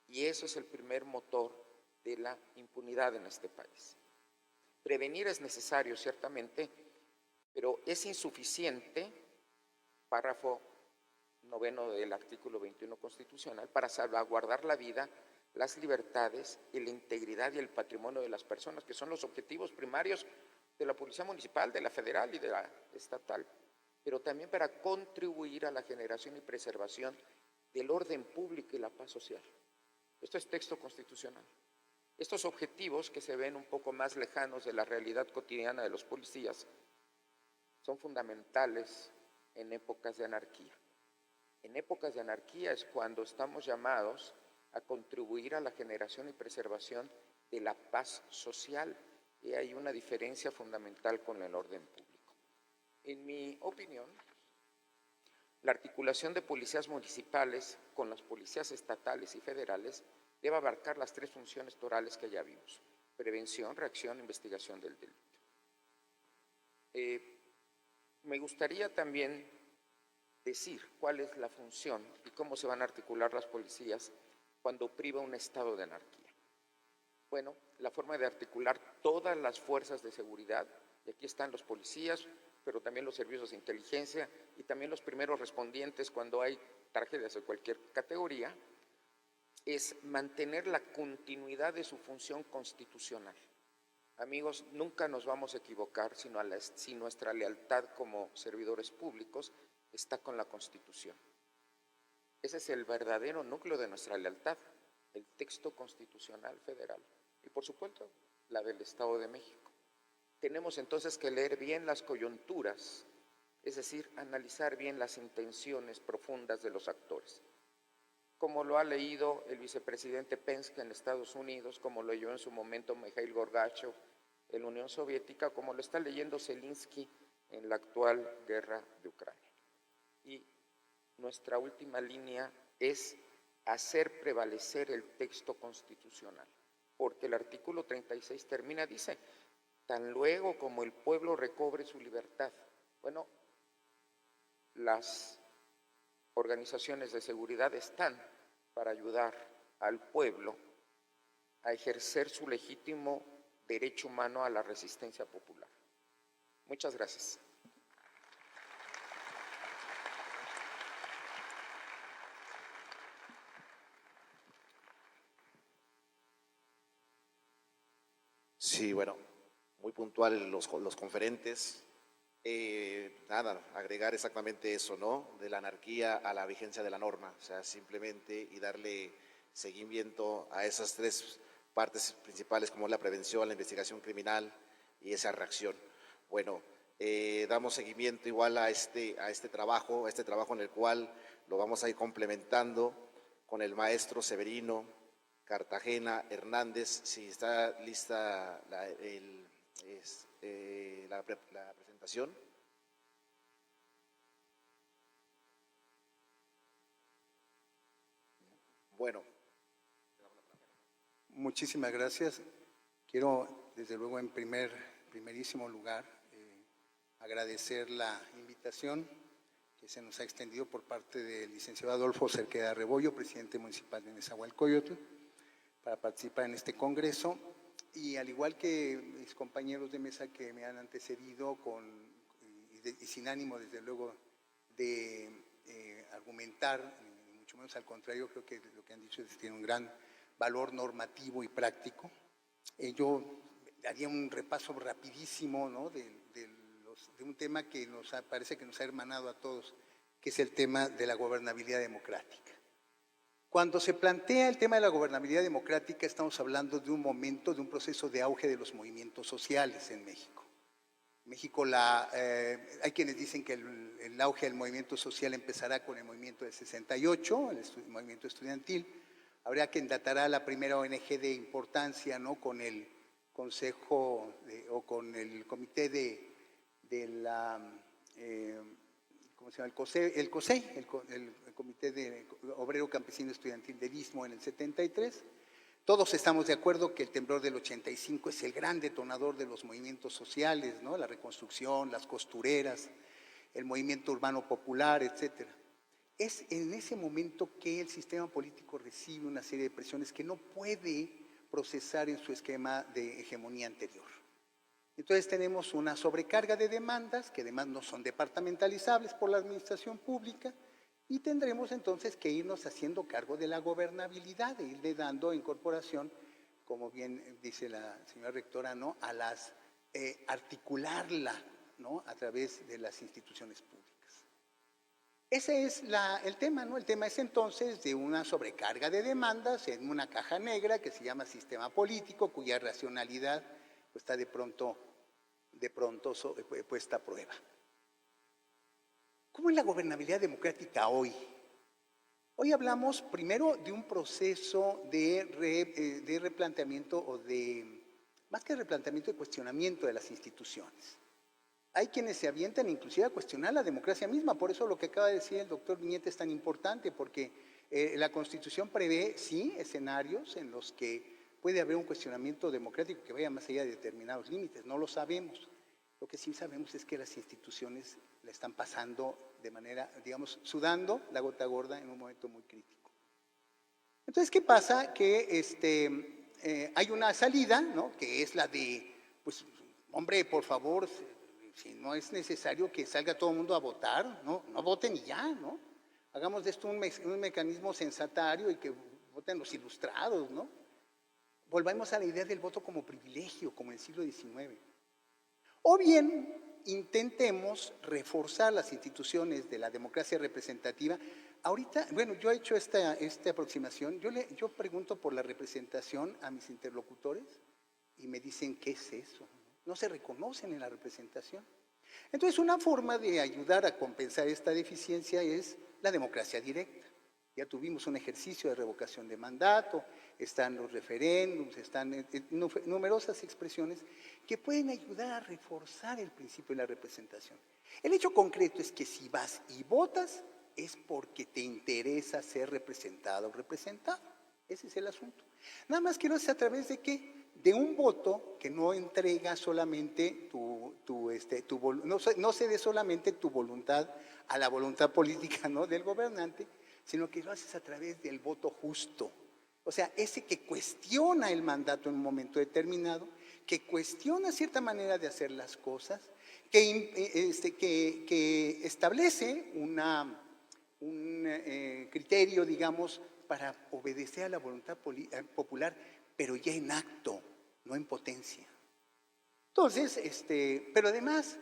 Y eso es el primer motor de la impunidad en este país. Prevenir es necesario, ciertamente, pero es insuficiente, párrafo 9 del artículo 21 constitucional, para salvaguardar la vida, las libertades y la integridad y el patrimonio de las personas, que son los objetivos primarios de la Policía Municipal, de la Federal y de la Estatal, pero también para contribuir a la generación y preservación del orden público y la paz social. Esto es texto constitucional. Estos objetivos, que se ven un poco más lejanos de la realidad cotidiana de los policías, son fundamentales en épocas de anarquía. En épocas de anarquía es cuando estamos llamados a contribuir a la generación y preservación de la paz social, y hay una diferencia fundamental con el orden público. En mi opinión, la articulación de policías municipales con las policías estatales y federales debe abarcar las tres funciones torales que ya vimos: prevención, reacción, investigación del delito. Me gustaría también decir cuál es la función y cómo se van a articular las policías cuando priva un estado de anarquía. Bueno, la forma de articular todas las fuerzas de seguridad, y aquí están los policías, pero también los servicios de inteligencia y también los primeros respondientes cuando hay tragedias de cualquier categoría, es mantener la continuidad de su función constitucional. Amigos, nunca nos vamos a equivocar si nuestra lealtad como servidores públicos está con la Constitución. Ese es el verdadero núcleo de nuestra lealtad, el texto constitucional federal y, por supuesto, la del Estado de México. Tenemos entonces que leer bien las coyunturas, es decir, analizar bien las intenciones profundas de los actores. como lo ha leído el vicepresidente Penske en Estados Unidos, como lo leyó en su momento Mikhail Gorbachev en la Unión Soviética, como lo está leyendo Zelensky en la actual guerra de Ucrania. Y nuestra última línea es hacer prevalecer el texto constitucional, porque el artículo 36 termina, dice, tan luego como el pueblo recobre su libertad. Bueno, las organizaciones de seguridad están para ayudar al pueblo a ejercer su legítimo derecho humano a la resistencia popular. Muchas gracias. Sí, bueno, muy puntual los conferentes. Nada, agregar exactamente eso, ¿no? De la anarquía a la vigencia de la norma, o sea, simplemente y darle seguimiento a esas tres partes principales como la prevención, la investigación criminal y esa reacción. Bueno, damos seguimiento igual a este trabajo en el cual lo vamos a ir complementando con el maestro Severino Cartagena Hernández. Si está lista la presentación. Bueno. Muchísimas gracias. Quiero, desde luego, en primerísimo lugar, agradecer la invitación que se nos ha extendido por parte del licenciado Adolfo Cerqueda Rebollo, presidente municipal de Nezahualcóyotl, para participar en este congreso. Y al igual que mis compañeros de mesa que me han antecedido, y sin ánimo, desde luego, de argumentar, ni mucho menos al contrario, creo que lo que han dicho tiene un gran valor normativo y práctico. Yo haría un repaso rapidísimo, ¿no?, de un tema que parece que nos ha hermanado a todos, que es el tema de la gobernabilidad democrática. Cuando se plantea el tema de la gobernabilidad democrática, estamos hablando de un momento, de un proceso de auge de los movimientos sociales en México. México, hay quienes dicen que el auge del movimiento social empezará con el movimiento del 68, el movimiento estudiantil. Habría quien datará la primera ONG de importancia, ¿no?, con el Consejo o con el Comité ¿cómo se llama? El COSEI, el Comité Obrero Campesino Estudiantil del Istmo en el 73. Todos estamos de acuerdo que el temblor del 85 es el gran detonador de los movimientos sociales, ¿no?, la reconstrucción, las costureras, el movimiento urbano popular, etcétera. Es en ese momento que el sistema político recibe una serie de presiones que no puede procesar en su esquema de hegemonía anterior. Entonces tenemos una sobrecarga de demandas que además no son departamentalizables por la administración pública y tendremos entonces que irnos haciendo cargo de la gobernabilidad, de irle dando incorporación, como bien dice la señora rectora, ¿no?, articularla, ¿no?, a través de las instituciones públicas. Ese es el tema, ¿no? El tema es entonces de una sobrecarga de demandas en una caja negra que se llama sistema político, cuya racionalidad está de pronto puesta a prueba. ¿Cómo es la gobernabilidad democrática hoy? Hoy hablamos primero de un proceso de replanteamiento más que replanteamiento, de cuestionamiento de las instituciones. Hay quienes se avientan inclusive a cuestionar la democracia misma, por eso lo que acaba de decir el doctor Viñete es tan importante, porque la Constitución prevé, sí, escenarios en los que puede haber un cuestionamiento democrático que vaya más allá de determinados límites, no lo sabemos. Lo que sí sabemos es que las instituciones la están pasando de manera, digamos, sudando la gota gorda en un momento muy crítico. Entonces, ¿qué pasa? Que hay una salida, ¿no?, que es la de, pues, hombre, por favor, si no es necesario que salga todo el mundo a votar, no voten y ya, ¿no? Hagamos de esto un mecanismo sensatario y que voten los ilustrados, ¿no? Volvamos a la idea del voto como privilegio, como en el siglo XIX. O bien intentemos reforzar las instituciones de la democracia representativa. Ahorita, bueno, yo he hecho esta aproximación, yo pregunto por la representación a mis interlocutores y me dicen, ¿qué es eso? No se reconocen en la representación. Entonces, una forma de ayudar a compensar esta deficiencia es la democracia directa. Ya tuvimos un ejercicio de revocación de mandato, están los referéndums, están numerosas expresiones que pueden ayudar a reforzar el principio de la representación. El hecho concreto es que si vas y votas es porque te interesa ser representado o representado. Ese es el asunto. Nada más que lo haces a través de ¿qué? De un voto que no entrega solamente no cede solamente tu voluntad a la voluntad política, ¿no?, del gobernante, sino que lo haces a través del voto justo. O sea, ese que cuestiona el mandato en un momento determinado, que cuestiona cierta manera de hacer las cosas, que establece un criterio, digamos, para obedecer a la voluntad popular, pero ya en acto, no en potencia. Entonces, pero además,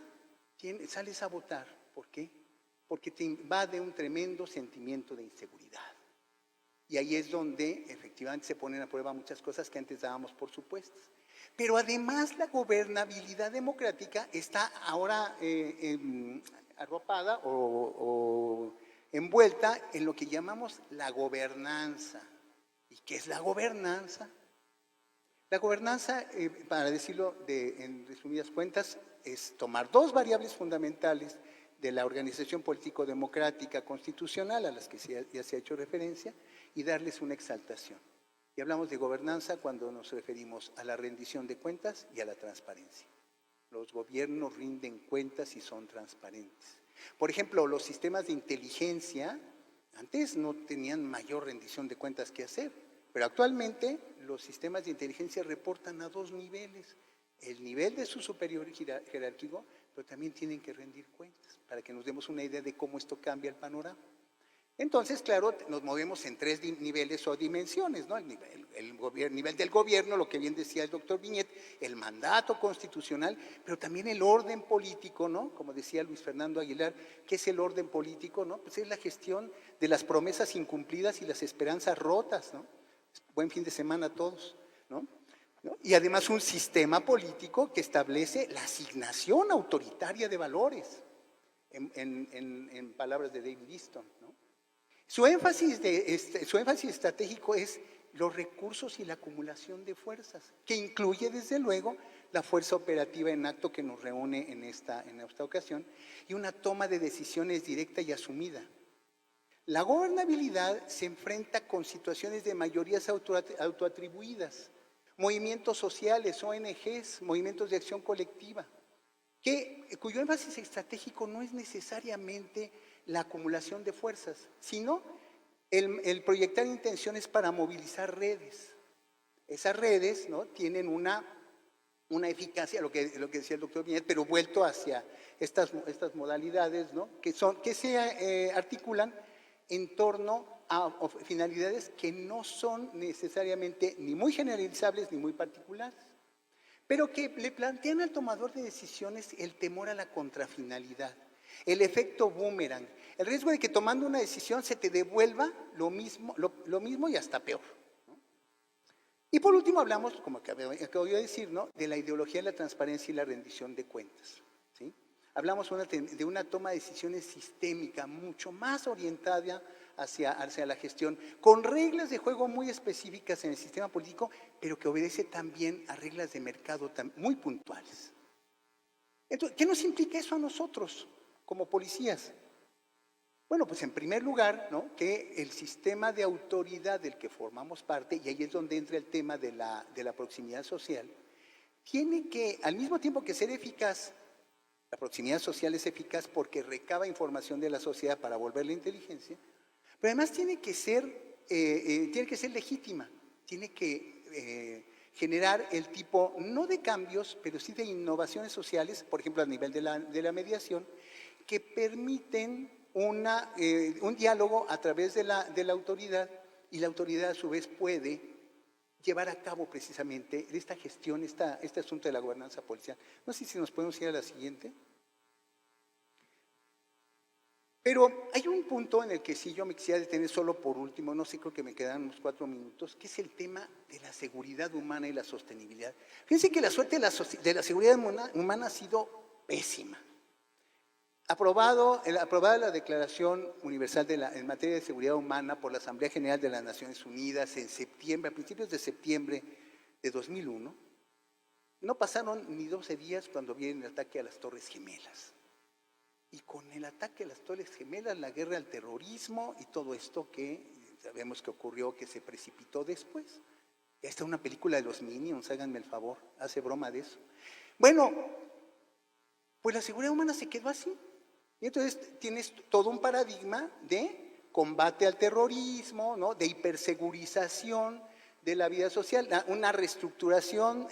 sales a votar. ¿Por qué? Porque te invade un tremendo sentimiento de inseguridad. Y ahí es donde efectivamente se ponen a prueba muchas cosas que antes dábamos por supuestas. Pero además la gobernabilidad democrática está ahora arropada o envuelta en lo que llamamos la gobernanza. ¿Y qué es la gobernanza? La gobernanza, para decirlo en resumidas cuentas, es tomar dos variables fundamentales de la organización político-democrática constitucional, a las que ya se ha hecho referencia, y darles una exaltación. Y hablamos de gobernanza cuando nos referimos a la rendición de cuentas y a la transparencia. Los gobiernos rinden cuentas y son transparentes. Por ejemplo, los sistemas de inteligencia antes no tenían mayor rendición de cuentas que hacer, pero actualmente los sistemas de inteligencia reportan a dos niveles. El nivel de su superior jerárquico, pero también tienen que rendir cuentas, para que nos demos una idea de cómo esto cambia el panorama. Entonces, claro, nos movemos en tres niveles o dimensiones, ¿no? El nivel del gobierno, lo que bien decía el doctor Viñet, el mandato constitucional, pero también el orden político, ¿no? Como decía Luis Fernando Aguilar, ¿qué es el orden político, no? Pues es la gestión de las promesas incumplidas y las esperanzas rotas, ¿no? Buen fin de semana a todos, ¿no? Y además un sistema político que establece la asignación autoritaria de valores, en palabras de David Easton, ¿no? Su énfasis estratégico es los recursos y la acumulación de fuerzas, que incluye desde luego la fuerza operativa en acto que nos reúne en esta ocasión, y una toma de decisiones directa y asumida. La gobernabilidad se enfrenta con situaciones de mayorías autoatribuidas, movimientos sociales, ONGs, movimientos de acción colectiva, cuyo énfasis estratégico no es necesariamente la acumulación de fuerzas, sino el proyectar intenciones para movilizar redes. Esas redes, ¿no?, tienen una eficacia, lo que decía el doctor Viñet, pero vuelto hacia estas modalidades, ¿no?, que se articulan en torno a finalidades que no son necesariamente ni muy generalizables ni muy particulares, pero que le plantean al tomador de decisiones el temor a la contrafinalidad, el efecto boomerang, el riesgo de que tomando una decisión se te devuelva lo mismo y hasta peor, ¿no? Y por último hablamos, como acabo de decir, ¿no?, de la ideología de la transparencia y la rendición de cuentas, ¿sí? Hablamos de una toma de decisiones sistémica, mucho más orientada hacia la gestión, con reglas de juego muy específicas en el sistema político, pero que obedece también a reglas de mercado muy puntuales. Entonces, ¿qué nos implica eso a nosotros como policías? Bueno, pues en primer lugar, ¿no?, que el sistema de autoridad del que formamos parte, y ahí es donde entra el tema de la proximidad social, tiene que, al mismo tiempo que ser eficaz, la proximidad social es eficaz porque recaba información de la sociedad para volverla inteligencia, pero además tiene que ser legítima, tiene que generar el tipo, no de cambios, pero sí de innovaciones sociales, por ejemplo, a nivel de la mediación, que permiten un diálogo a través de la autoridad, y la autoridad a su vez puede llevar a cabo precisamente esta gestión, este asunto de la gobernanza policial. No sé si nos podemos ir a la siguiente. Pero hay un punto en el que sí yo me quisiera detener solo por último, no sé, creo que me quedan unos 4 minutos, que es el tema de la seguridad humana y la sostenibilidad. Fíjense que la suerte de la seguridad humana ha sido pésima. Aprobada la Declaración Universal en materia de seguridad humana por la Asamblea General de las Naciones Unidas en septiembre, a principios de septiembre de 2001, no pasaron ni 12 días cuando viene el ataque a las Torres Gemelas. Y con el ataque a las Torres Gemelas, la guerra al terrorismo y todo esto que sabemos que ocurrió, que se precipitó después. Esta es una película de los Minions, háganme el favor, hace broma de eso. Bueno, pues la seguridad humana se quedó así. Y entonces tienes todo un paradigma de combate al terrorismo, ¿no? De hipersegurización de la vida social, una reestructuración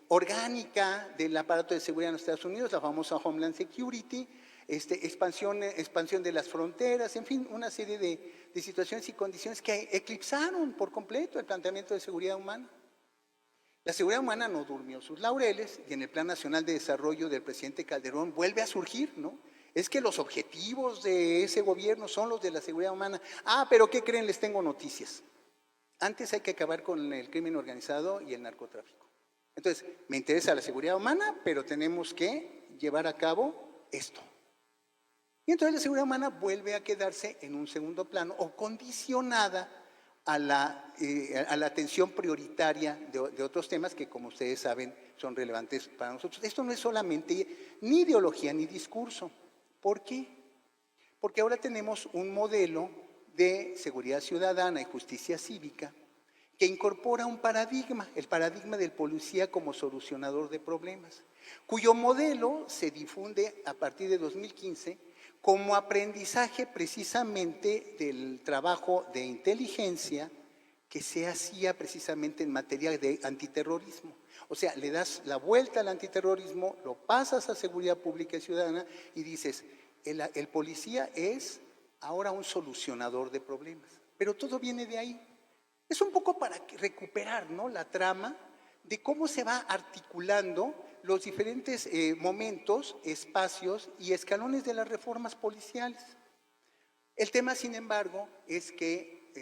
orgánica del aparato de seguridad en los Estados Unidos, la famosa Homeland Security, expansión de las fronteras, en fin, una serie de situaciones y condiciones que eclipsaron por completo el planteamiento de seguridad humana. La seguridad humana no durmió sus laureles y en el Plan Nacional de Desarrollo del presidente Calderón vuelve a surgir, ¿no? Es que los objetivos de ese gobierno son los de la seguridad humana. Ah, pero ¿qué creen? Les tengo noticias. Antes hay que acabar con el crimen organizado y el narcotráfico. Entonces, me interesa la seguridad humana, pero tenemos que llevar a cabo esto. Y entonces la seguridad humana vuelve a quedarse en un segundo plano o condicionada a la atención prioritaria de otros temas que, como ustedes saben, son relevantes para nosotros. Esto no es solamente ni ideología ni discurso. ¿Por qué? Porque ahora tenemos un modelo de seguridad ciudadana y justicia cívica que incorpora un paradigma, el paradigma del policía como solucionador de problemas, cuyo modelo se difunde a partir de 2015 como aprendizaje precisamente del trabajo de inteligencia que se hacía precisamente en materia de antiterrorismo. O sea, le das la vuelta al antiterrorismo, lo pasas a seguridad pública y ciudadana y dices, el policía es ahora un solucionador de problemas. Pero todo viene de ahí. Es un poco para recuperar, ¿no?, la trama de cómo se va articulando los diferentes momentos, espacios y escalones de las reformas policiales. El tema, sin embargo, es que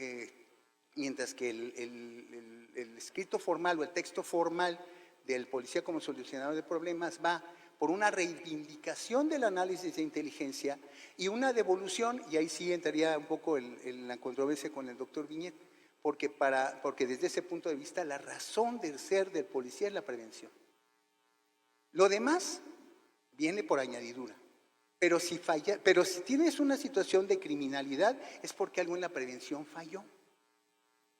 mientras que el escrito formal o el texto formal del policía como solucionador de problemas va por una reivindicación del análisis de inteligencia y una devolución, y ahí sí entraría un poco en la controversia con el doctor Viñet, porque desde ese punto de vista la razón del ser del policía es la prevención. Lo demás viene por añadidura, pero si tienes una situación de criminalidad es porque algo en la prevención falló.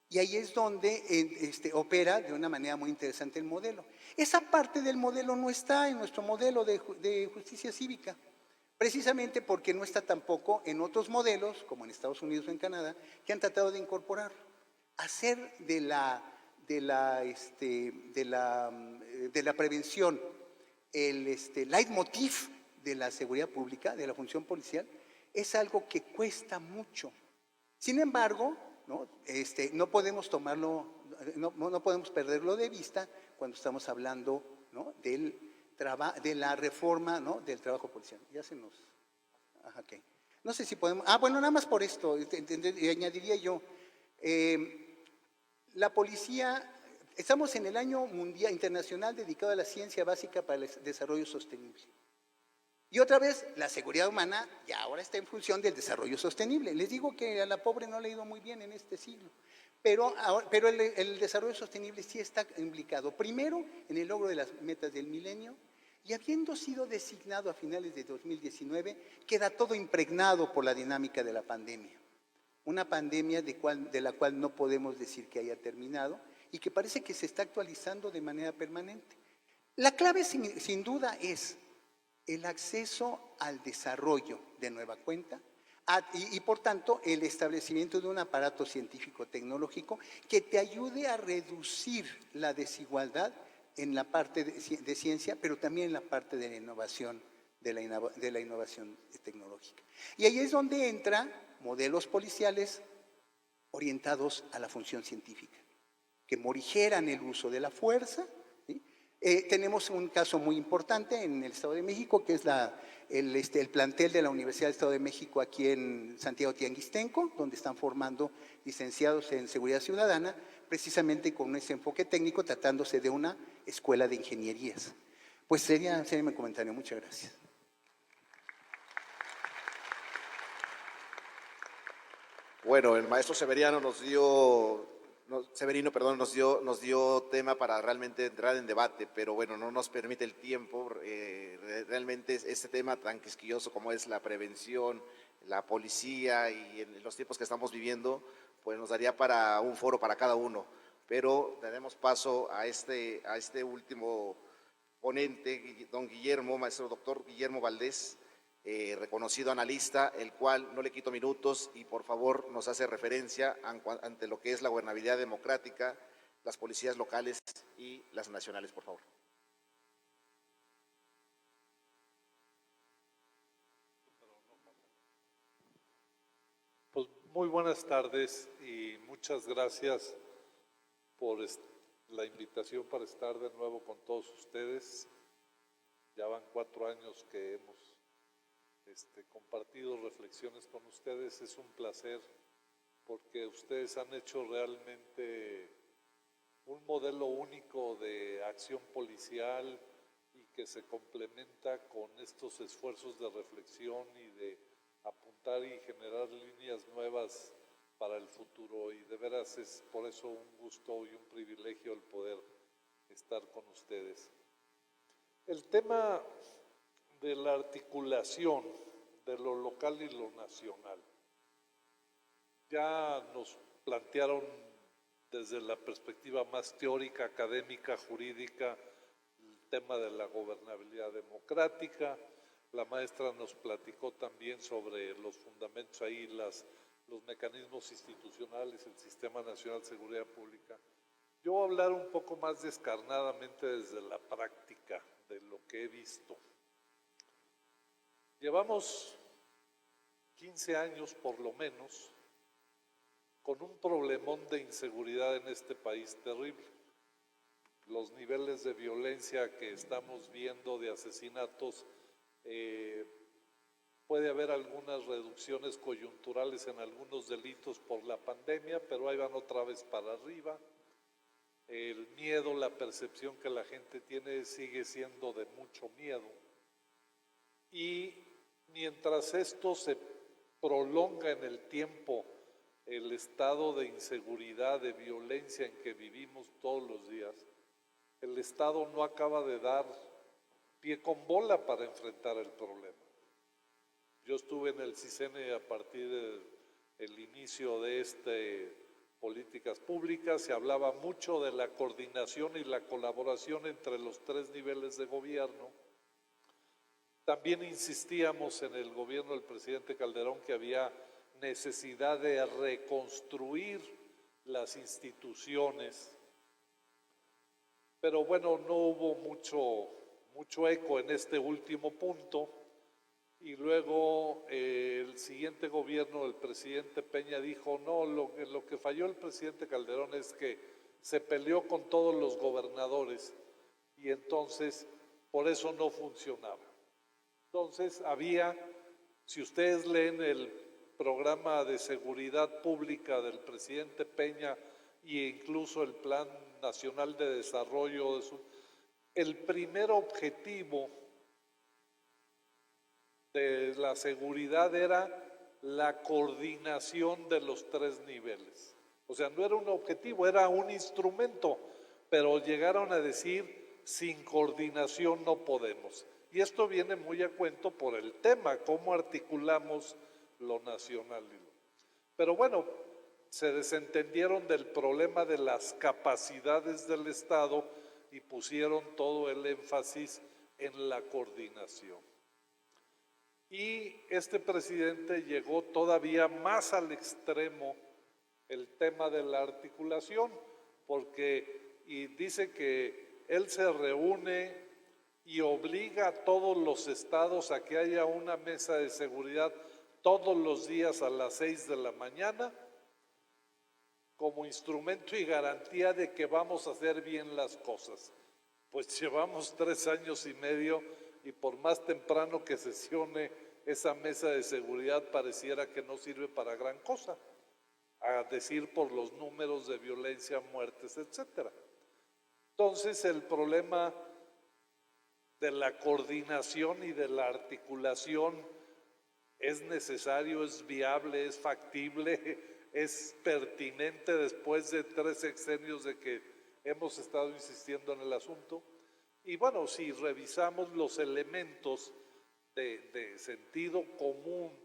Y ahí es donde opera de una manera muy interesante el modelo. Esa parte del modelo no está en nuestro modelo de justicia cívica, precisamente porque no está tampoco en otros modelos, como en Estados Unidos o en Canadá, que han tratado de incorporar, hacer de la prevención el leitmotiv de la seguridad pública, de la función policial, es algo que cuesta mucho. Sin embargo, no podemos no podemos perderlo de vista cuando estamos hablando, ¿no?, de la reforma, ¿no?, del trabajo policial. Ya se nos... okay. No sé si podemos... bueno, nada más por esto, añadiría yo, la policía, estamos en el año mundial internacional dedicado a la ciencia básica para el desarrollo sostenible. Y otra vez, la seguridad humana ya ahora está en función del desarrollo sostenible. Les digo que a la pobre no le ha ido muy bien en este siglo, pero el desarrollo sostenible sí está implicado, primero, en el logro de las metas del milenio, y habiendo sido designado a finales de 2019, queda todo impregnado por la dinámica de la pandemia. Una pandemia de la cual no podemos decir que haya terminado y que parece que se está actualizando de manera permanente. La clave, sin duda, es el acceso al desarrollo de nueva cuenta y por tanto, el establecimiento de un aparato científico-tecnológico que te ayude a reducir la desigualdad en la parte de ciencia, pero también en la parte de la innovación, de la innovación tecnológica. Y ahí es donde entran modelos policiales orientados a la función científica, que morigeran el uso de la fuerza. Tenemos un caso muy importante en el Estado de México, que es el plantel de la Universidad del Estado de México aquí en Santiago Tianguistenco, donde están formando licenciados en seguridad ciudadana, precisamente con ese enfoque técnico, tratándose de una escuela de ingenierías. Pues sería mi comentario. Muchas gracias. Bueno, el maestro Severino nos dio tema para realmente entrar en debate, pero bueno, no nos permite el tiempo. Realmente este tema tan quisquilloso como es la prevención, la policía y en los tiempos que estamos viviendo, pues nos daría para un foro para cada uno. Pero daremos paso a este último ponente, don Guillermo, maestro doctor Guillermo Valdés, reconocido analista, el cual no le quito minutos y por favor nos hace referencia ante lo que es la gobernabilidad democrática, las policías locales y las nacionales, por favor. Pues muy buenas tardes y muchas gracias por la invitación para estar de nuevo con todos ustedes. Ya van 4 años que hemos compartido reflexiones con ustedes. Es un placer porque ustedes han hecho realmente un modelo único de acción policial y que se complementa con estos esfuerzos de reflexión y de apuntar y generar líneas nuevas para el futuro. Y de veras es por eso un gusto y un privilegio el poder estar con ustedes. El tema de la articulación de lo local y lo nacional. Ya nos plantearon desde la perspectiva más teórica, académica, jurídica, el tema de la gobernabilidad democrática. La maestra nos platicó también sobre los fundamentos ahí, los mecanismos institucionales, el Sistema Nacional de Seguridad Pública. Yo voy a hablar un poco más descarnadamente desde la práctica de lo que he visto. Llevamos 15 años por lo menos con un problemón de inseguridad en este país terrible. Los niveles de violencia que estamos viendo, de asesinatos, puede haber algunas reducciones coyunturales en algunos delitos por la pandemia, pero ahí van otra vez para arriba. El miedo, la percepción que la gente tiene sigue siendo de mucho miedo. Y mientras esto se prolonga en el tiempo, el estado de inseguridad, de violencia en que vivimos todos los días, el Estado no acaba de dar pie con bola para enfrentar el problema. Yo estuve en el CISENE a partir del inicio de políticas públicas, se hablaba mucho de la coordinación y la colaboración entre los 3 niveles de gobierno. También insistíamos en el gobierno del presidente Calderón que había necesidad de reconstruir las instituciones, pero bueno, no hubo mucho eco en este último punto. Y luego el siguiente gobierno del presidente Peña dijo, no, lo que falló el presidente Calderón es que se peleó con todos los gobernadores y entonces por eso no funcionaba. Entonces había, si ustedes leen el programa de seguridad pública del presidente Peña e incluso el Plan Nacional de Desarrollo, el primer objetivo de la seguridad era la coordinación de los 3 niveles. O sea, no era un objetivo, era un instrumento, pero llegaron a decir, sin coordinación no podemos. Y esto viene muy a cuento por el tema, cómo articulamos lo nacional. Pero bueno, se desentendieron del problema de las capacidades del Estado y pusieron todo el énfasis en la coordinación. Y este presidente llegó todavía más al extremo el tema de la articulación, y dice que él se reúne y obliga a todos los estados a que haya una mesa de seguridad todos los días a las 6 de la mañana como instrumento y garantía de que vamos a hacer bien las cosas. Pues llevamos 3 años y medio y por más temprano que sesione esa mesa de seguridad pareciera que no sirve para gran cosa, a decir por los números de violencia, muertes, etcétera. Entonces el problema de la coordinación y de la articulación ¿Es necesario, es viable, es factible, es pertinente después de 3 sexenios de que hemos estado insistiendo en el asunto? Y bueno, si revisamos los elementos de sentido común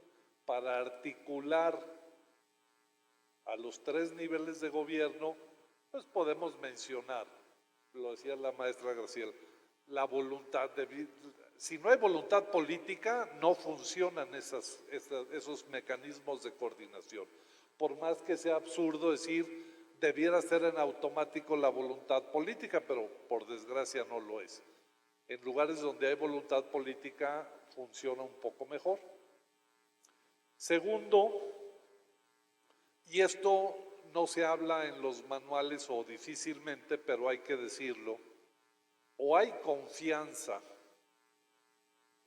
para articular a los 3 niveles de gobierno, pues podemos mencionar, lo decía la maestra Graciela, la voluntad si no hay voluntad política, no funcionan esos mecanismos de coordinación. Por más que sea absurdo decir, debiera ser en automático la voluntad política, pero por desgracia no lo es. En lugares donde hay voluntad política, funciona un poco mejor. Segundo, y esto no se habla en los manuales o difícilmente, pero hay que decirlo, o hay confianza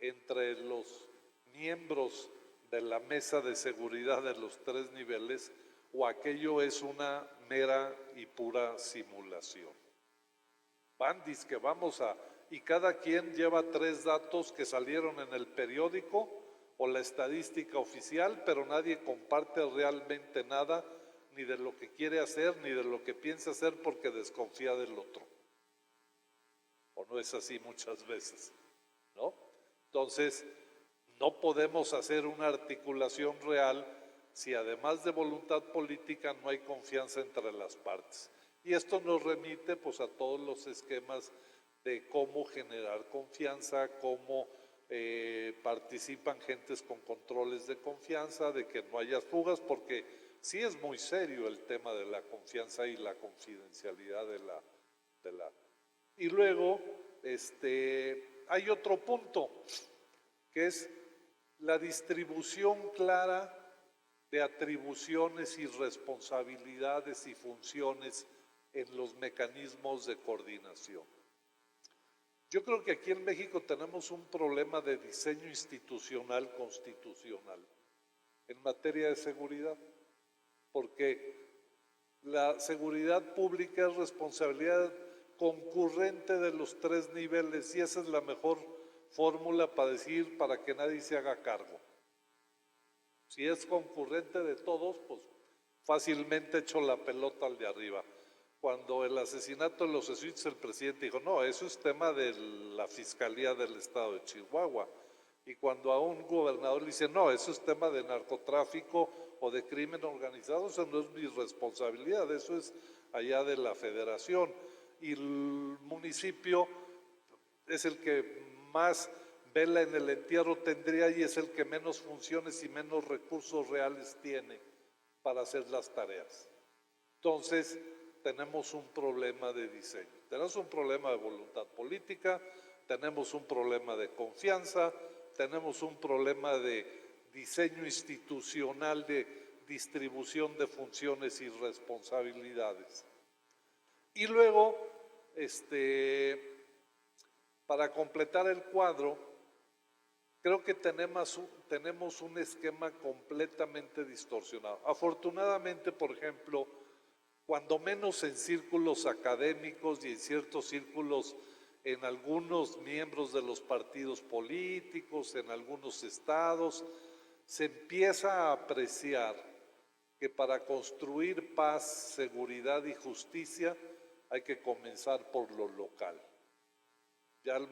entre los miembros de la mesa de seguridad de los 3 niveles, o aquello es una mera y pura simulación. Bandis que vamos a, y cada quien lleva 3 datos que salieron en el periódico o la estadística oficial, pero nadie comparte realmente nada, ni de lo que quiere hacer, ni de lo que piensa hacer porque desconfía del otro. ¿O no es así muchas veces? ¿No? Entonces, no podemos hacer una articulación real si además de voluntad política no hay confianza entre las partes. Y esto nos remite pues a todos los esquemas de cómo generar confianza, cómo participan gentes con controles de confianza, de que no haya fugas, porque sí es muy serio el tema de la confianza y la confidencialidad de la. Y luego, hay otro punto, que es la distribución clara de atribuciones y responsabilidades y funciones en los mecanismos de coordinación. Yo creo que aquí en México tenemos un problema de diseño institucional constitucional en materia de seguridad, porque la seguridad pública es responsabilidad concurrente de los 3 niveles y esa es la mejor fórmula para que nadie se haga cargo. Si es concurrente de todos, pues fácilmente echo la pelota al de arriba. Cuando el asesinato de los jesuitas, el presidente dijo, no, eso es tema de la Fiscalía del Estado de Chihuahua. Y cuando a un gobernador le dice, no, eso es tema de narcotráfico o de crimen organizado, eso no es mi responsabilidad, eso es allá de la federación. Y el municipio es el que más vela en el entierro tendría y es el que menos funciones y menos recursos reales tiene para hacer las tareas. Entonces, tenemos un problema de diseño, tenemos un problema de voluntad política, tenemos un problema de confianza, tenemos un problema de diseño institucional de distribución de funciones y responsabilidades. Y luego, para completar el cuadro, creo que tenemos un esquema completamente distorsionado. Afortunadamente, por ejemplo, cuando menos en círculos académicos y en ciertos círculos, en algunos miembros de los partidos políticos, en algunos estados, se empieza a apreciar que para construir paz, seguridad y justicia hay que comenzar por lo local. Ya el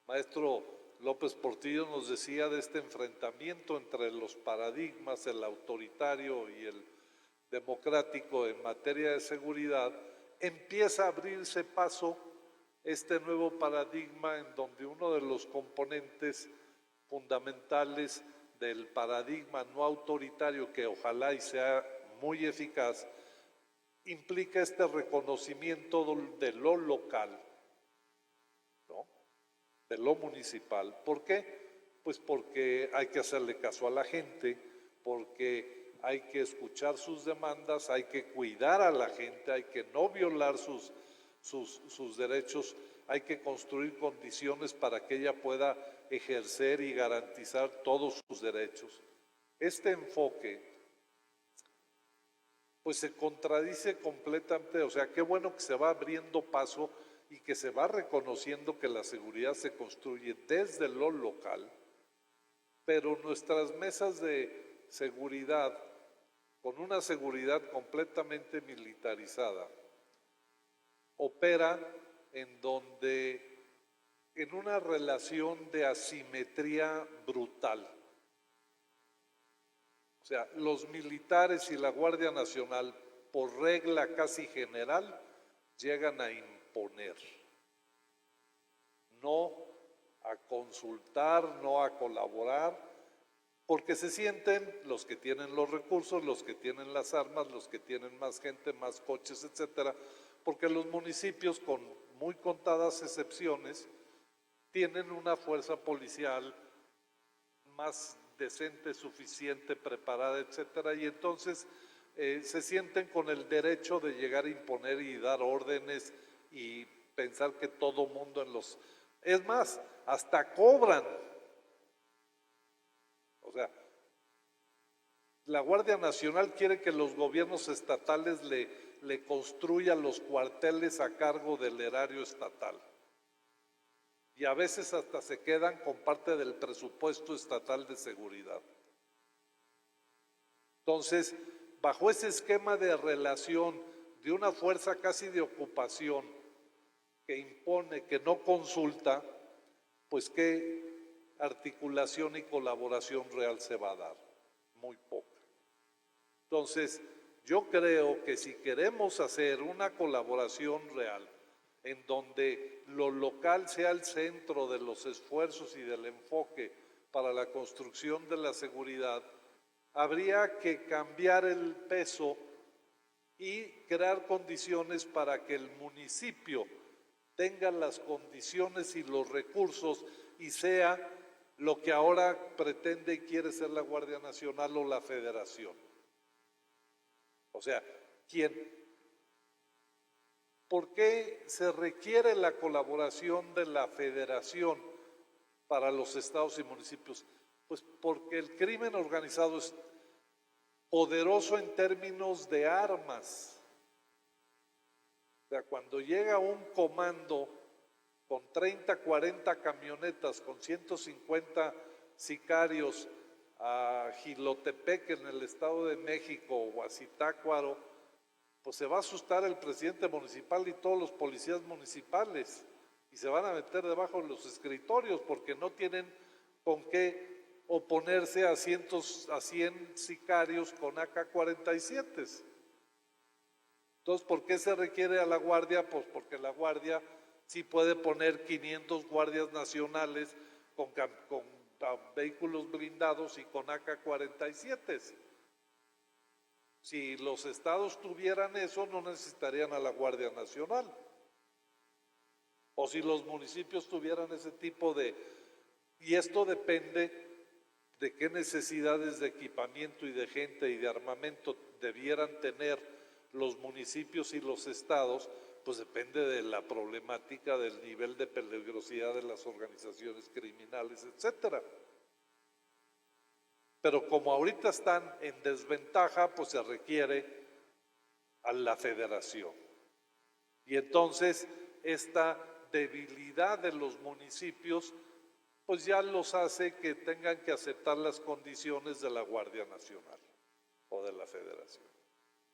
maestro López Portillo nos decía de este enfrentamiento entre los paradigmas, el autoritario y el democrático en materia de seguridad, empieza a abrirse paso este nuevo paradigma en donde uno de los componentes fundamentales del paradigma no autoritario, que ojalá y sea muy eficaz, implica este reconocimiento de lo local, ¿no? De lo municipal. ¿Por qué? Pues porque hay que hacerle caso a la gente, porque hay que escuchar sus demandas, hay que cuidar a la gente, hay que no violar sus derechos, hay que construir condiciones para que ella pueda ejercer y garantizar todos sus derechos. Este enfoque pues se contradice completamente, o sea, qué bueno que se va abriendo paso y que se va reconociendo que la seguridad se construye desde lo local, pero nuestras mesas de seguridad, con una seguridad completamente militarizada, opera en una relación de asimetría brutal. O sea, los militares y la Guardia Nacional, por regla casi general, llegan a imponer, no a consultar, no a colaborar, porque se sienten los que tienen los recursos, los que tienen las armas, los que tienen más gente, más coches, etcétera, porque los municipios, con muy contadas excepciones, tienen una fuerza policial más decente, suficiente, preparada, etcétera, y entonces se sienten con el derecho de llegar a imponer y dar órdenes y pensar que todo mundo es más, hasta cobran. O sea, la Guardia Nacional quiere que los gobiernos estatales le construyan los cuarteles a cargo del erario estatal. Y a veces hasta se quedan con parte del presupuesto estatal de seguridad. Entonces, bajo ese esquema de relación de una fuerza casi de ocupación que impone, que no consulta, pues qué articulación y colaboración real se va a dar, muy poca. Entonces, yo creo que si queremos hacer una colaboración real, en donde lo local sea el centro de los esfuerzos y del enfoque para la construcción de la seguridad, habría que cambiar el peso y crear condiciones para que el municipio tenga las condiciones y los recursos y sea lo que ahora pretende y quiere ser la Guardia Nacional o la Federación. O sea, ¿por qué se requiere la colaboración de la Federación para los estados y municipios? Pues porque el crimen organizado es poderoso en términos de armas. O sea, cuando llega un comando con 30, 40 camionetas, con 150 sicarios a Jilotepec en el Estado de México o a Zitácuaro, pues se va a asustar el presidente municipal y todos los policías municipales y se van a meter debajo de los escritorios porque no tienen con qué oponerse a 100 sicarios con AK-47. Entonces, ¿por qué se requiere a la Guardia? Pues porque la Guardia sí puede poner 500 guardias nacionales con vehículos blindados y con AK-47. Si los estados tuvieran eso, no necesitarían a la Guardia Nacional. O si los municipios tuvieran ese tipo de... Y esto depende de qué necesidades de equipamiento y de gente y de armamento debieran tener los municipios y los estados, pues depende de la problemática, del nivel de peligrosidad de las organizaciones criminales, etcétera. Pero como ahorita están en desventaja, pues se requiere a la federación. Y entonces esta debilidad de los municipios, pues ya los hace que tengan que aceptar las condiciones de la Guardia Nacional o de la federación.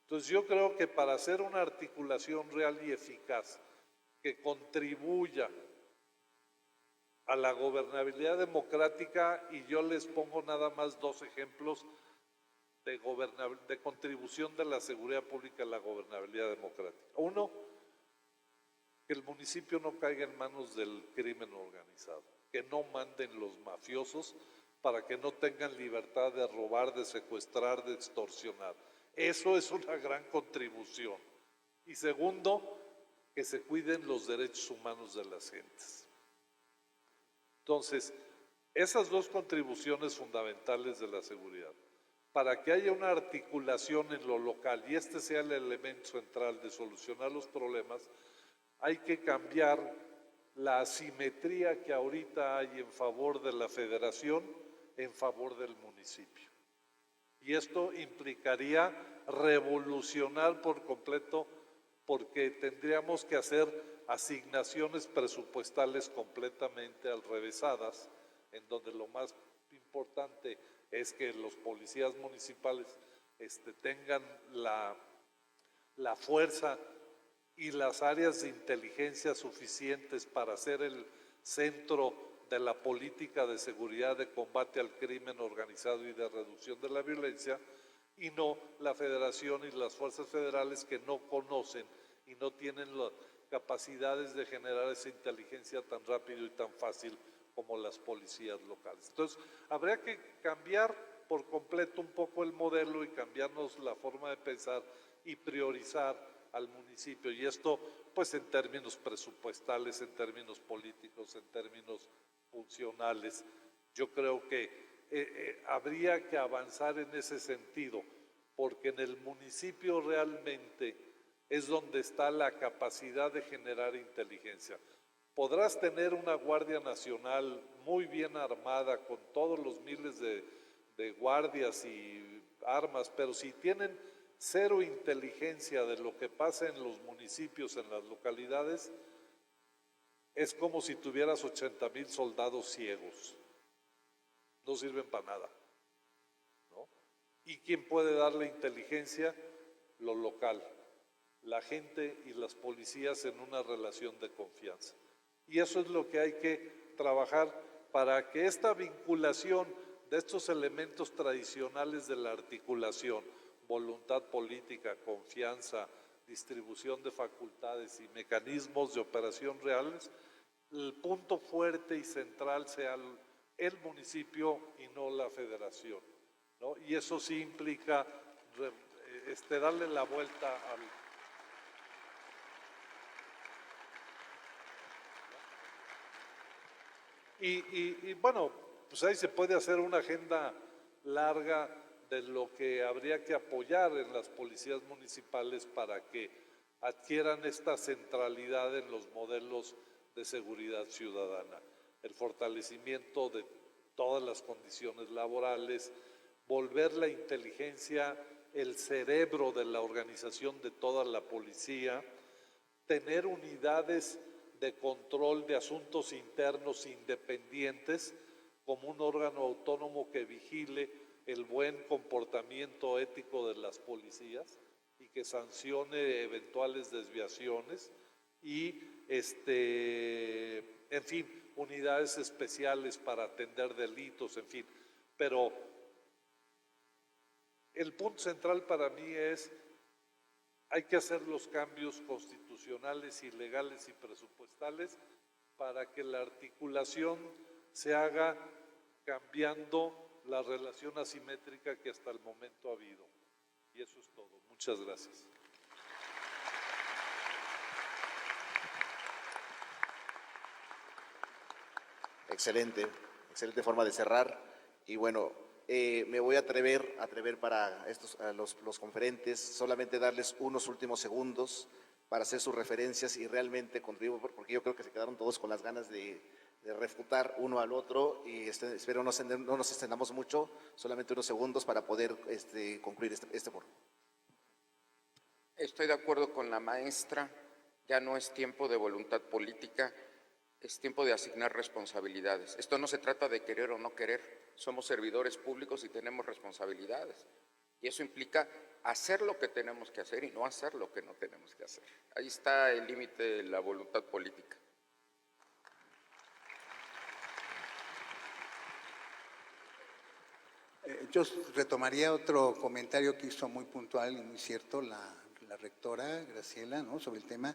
Entonces yo creo que para hacer una articulación real y eficaz que contribuya a la gobernabilidad democrática, y yo les pongo nada más dos ejemplos de contribución de la seguridad pública a la gobernabilidad democrática. Uno, que el municipio no caiga en manos del crimen organizado, que no manden los mafiosos para que no tengan libertad de robar, de secuestrar, de extorsionar. Eso es una gran contribución. Y segundo, que se cuiden los derechos humanos de las gentes. Entonces, esas dos contribuciones fundamentales de la seguridad, para que haya una articulación en lo local y este sea el elemento central de solucionar los problemas, hay que cambiar la asimetría que ahorita hay en favor de la federación, en favor del municipio. Y esto implicaría revolucionar por completo, porque tendríamos que hacer asignaciones presupuestales completamente alrevesadas en donde lo más importante es que los policías municipales tengan la fuerza y las áreas de inteligencia suficientes para ser el centro de la política de seguridad, de combate al crimen organizado y de reducción de la violencia, y no la federación y las fuerzas federales que no conocen y no tienen las capacidades de generar esa inteligencia tan rápido y tan fácil como las policías locales. Entonces, habría que cambiar por completo un poco el modelo y cambiarnos la forma de pensar y priorizar al municipio. Y esto, pues en términos presupuestales, en términos políticos, en términos funcionales, yo creo que habría que avanzar en ese sentido, porque en el municipio realmente es donde está la capacidad de generar inteligencia. Podrás tener una Guardia Nacional muy bien armada con todos los miles de guardias y armas, pero si tienen cero inteligencia de lo que pasa en los municipios, en las localidades, es como si tuvieras 80,000 soldados ciegos. No sirven para nada, ¿no? ¿Y quién puede darle inteligencia? Lo local, la gente y las policías en una relación de confianza. Y eso es lo que hay que trabajar para que esta vinculación de estos elementos tradicionales de la articulación, voluntad política, confianza, distribución de facultades y mecanismos de operación reales, el punto fuerte y central sea el municipio y no la federación, ¿no? Y eso sí implica darle la vuelta al... Y bueno, pues ahí se puede hacer una agenda larga de lo que habría que apoyar en las policías municipales para que adquieran esta centralidad en los modelos de seguridad ciudadana, el fortalecimiento de todas las condiciones laborales, volver la inteligencia el cerebro de la organización de toda la policía, tener unidades de control de asuntos internos independientes como un órgano autónomo que vigile el buen comportamiento ético de las policías y que sancione eventuales desviaciones y, en fin, unidades especiales para atender delitos, en fin. Pero el punto central para mí es, hay que hacer los cambios constitucionales y legales y presupuestales para que la articulación se haga cambiando la relación asimétrica que hasta el momento ha habido. Y eso es todo. Muchas gracias. Excelente, excelente forma de cerrar. Y bueno, me voy a atrever para los conferentes, solamente darles unos últimos segundos para hacer sus referencias y realmente contribuir, porque yo creo que se quedaron todos con las ganas de refutar uno al otro y espero no nos extendamos mucho, solamente unos segundos para poder concluir este foro. Estoy de acuerdo con la maestra, ya no es tiempo de voluntad política, es tiempo de asignar responsabilidades. Esto no se trata de querer o no querer, somos servidores públicos y tenemos responsabilidades. Y eso implica hacer lo que tenemos que hacer y no hacer lo que no tenemos que hacer. Ahí está el límite de la voluntad política. Yo retomaría otro comentario que hizo muy puntual y muy cierto la rectora Graciela, ¿no?, sobre el tema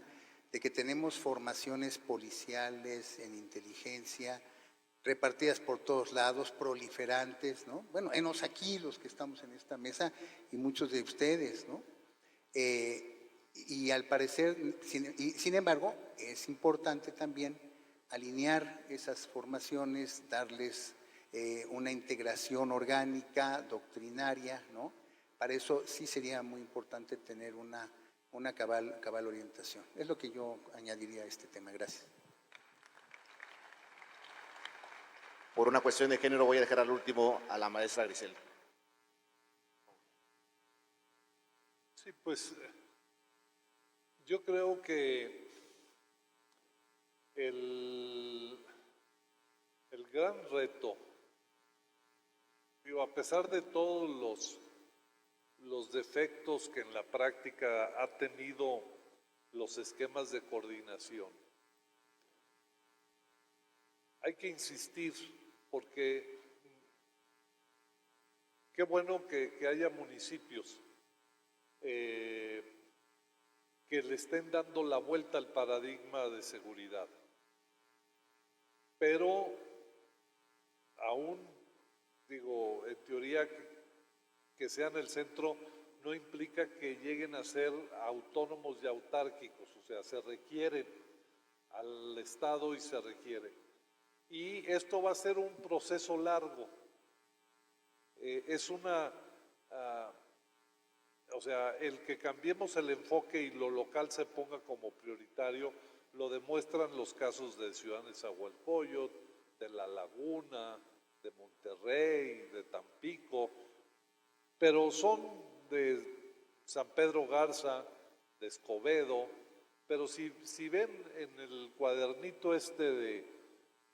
de que tenemos formaciones policiales en inteligencia repartidas por todos lados, proliferantes, ¿no? Bueno, enos aquí los que estamos en esta mesa y muchos de ustedes, ¿no? Y al parecer, sin embargo, es importante también alinear esas formaciones, darles una integración orgánica, doctrinaria, ¿no? Para eso sí sería muy importante tener una cabal orientación. Es lo que yo añadiría a este tema. Gracias. Por una cuestión de género voy a dejar al último a la maestra Grisel. Sí, pues yo creo que el gran reto, digo, a pesar de todos los defectos que en la práctica ha tenido los esquemas de coordinación, hay que insistir porque qué bueno que haya municipios que le estén dando la vuelta al paradigma de seguridad. Pero aún, digo, en teoría que sean el centro no implica que lleguen a ser autónomos y autárquicos, o sea, se requieren al Estado y se requiere. Y esto va a ser un proceso largo. O sea, el que cambiemos el enfoque y lo local se ponga como prioritario, lo demuestran los casos de Ciudad Nezahualcóyotl, de La Laguna, de Monterrey, de Tampico, pero son de San Pedro Garza, de Escobedo, pero si ven en el cuadernito este de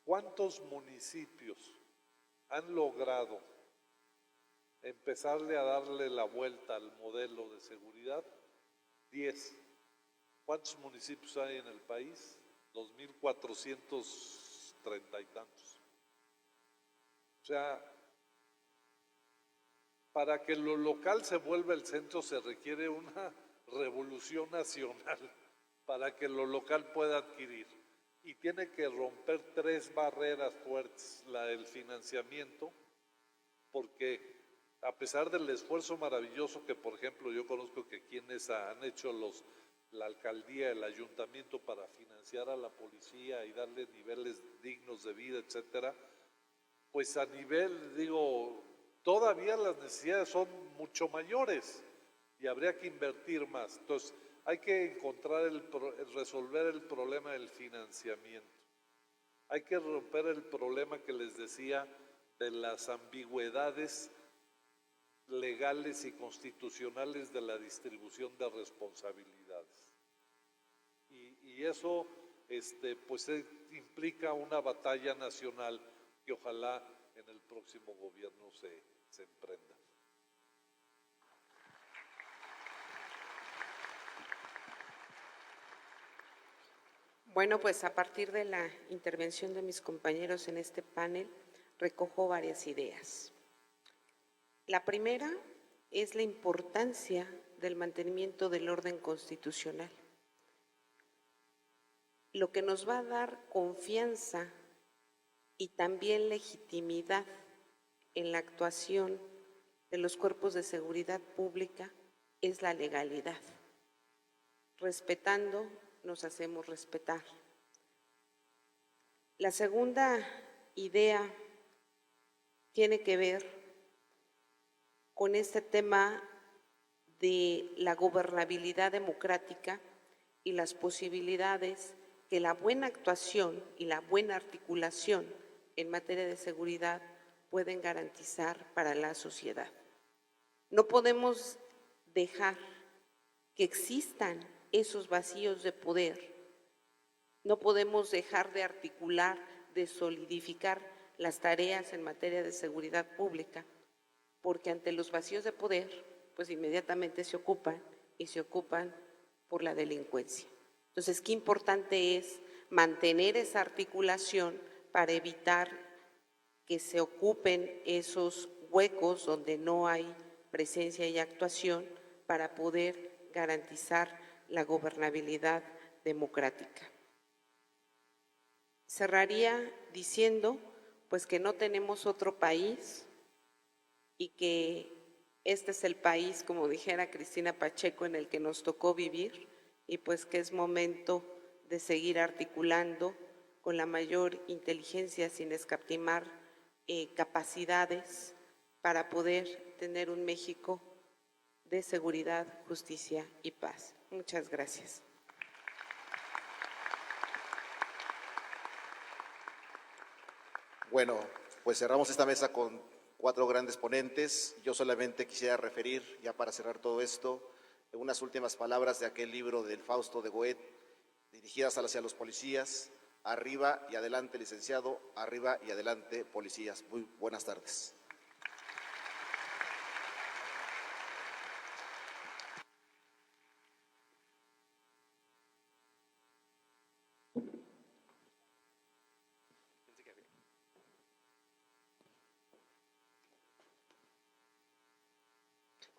cuántos municipios han logrado empezarle a darle la vuelta al modelo de seguridad, 10. ¿Cuántos municipios hay en el país? 2.430 y tantos. O sea, para que lo local se vuelva el centro se requiere una revolución nacional para que lo local pueda adquirir. Y tiene que romper 3 barreras fuertes, la del financiamiento, porque a pesar del esfuerzo maravilloso que, por ejemplo, yo conozco que quienes han hecho la alcaldía, el ayuntamiento para financiar a la policía y darle niveles dignos de vida, etcétera, pues a nivel, digo, todavía las necesidades son mucho mayores y habría que invertir más. Entonces, hay que encontrar resolver el problema del financiamiento. Hay que romper el problema que les decía de las ambigüedades legales y constitucionales de la distribución de responsabilidades. Y eso pues implica una batalla nacional que ojalá en el próximo gobierno se emprenda. Bueno, pues a partir de la intervención de mis compañeros en este panel, recojo varias ideas. La primera es la importancia del mantenimiento del orden constitucional. Lo que nos va a dar confianza y también legitimidad en la actuación de los cuerpos de seguridad pública es la legalidad. Respetando, nos hacemos respetar. La segunda idea tiene que ver con este tema de la gobernabilidad democrática y las posibilidades que la buena actuación y la buena articulación en materia de seguridad pueden garantizar para la sociedad. No podemos dejar que existan esos vacíos de poder, no podemos dejar de articular, de solidificar las tareas en materia de seguridad pública, porque ante los vacíos de poder, pues inmediatamente se ocupan por la delincuencia. Entonces, qué importante es mantener esa articulación para evitar que se ocupen esos huecos donde no hay presencia y actuación para poder garantizar la gobernabilidad democrática. Cerraría diciendo, pues, que no tenemos otro país y que este es el país, como dijera Cristina Pacheco, en el que nos tocó vivir y pues que es momento de seguir articulando con la mayor inteligencia sin escatimar capacidades para poder tener un México de seguridad, justicia y paz. Muchas gracias. Bueno, pues cerramos esta mesa con 4 grandes ponentes. Yo solamente quisiera referir, ya para cerrar todo esto, unas últimas palabras de aquel libro del Fausto de Goethe, dirigidas hacia los policías, Arriba y adelante, licenciado. Arriba y adelante, policías. Muy buenas tardes.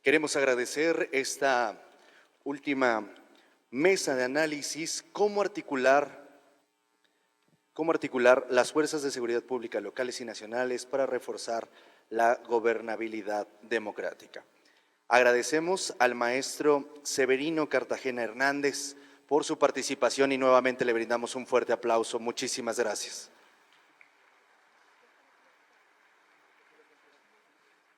Queremos agradecer esta última mesa de análisis, cómo articular las fuerzas de seguridad pública locales y nacionales para reforzar la gobernabilidad democrática. Agradecemos al maestro Severino Cartagena Hernández por su participación y nuevamente le brindamos un fuerte aplauso. Muchísimas gracias.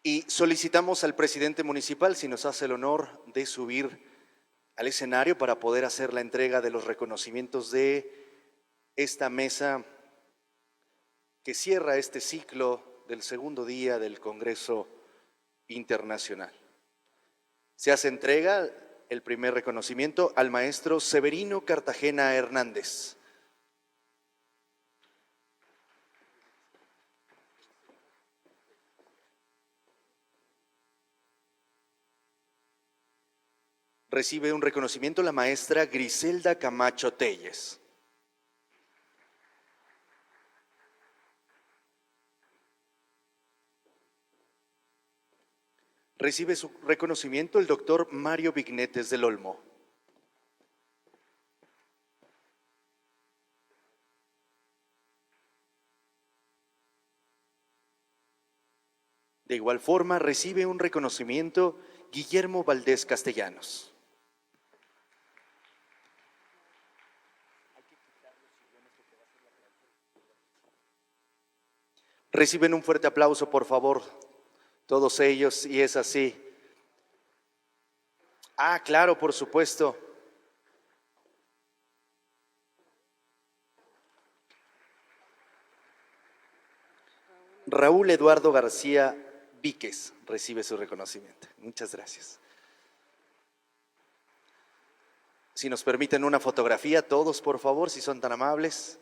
Y solicitamos al presidente municipal si nos hace el honor de subir al escenario para poder hacer la entrega de los reconocimientos de esta mesa que cierra este ciclo del segundo día del Congreso Internacional. Se hace entrega el primer reconocimiento al maestro Severino Cartagena Hernández. Recibe un reconocimiento la maestra Griselda Camacho Telles. Recibe su reconocimiento el doctor Mario Vignetes del Olmo. De igual forma, recibe un reconocimiento Guillermo Valdés Castellanos. Reciben un fuerte aplauso, por favor, todos ellos, y es así. Ah, claro, por supuesto. Raúl Eduardo García Víquez recibe su reconocimiento. Muchas gracias. Si nos permiten una fotografía, todos, por favor, si son tan amables.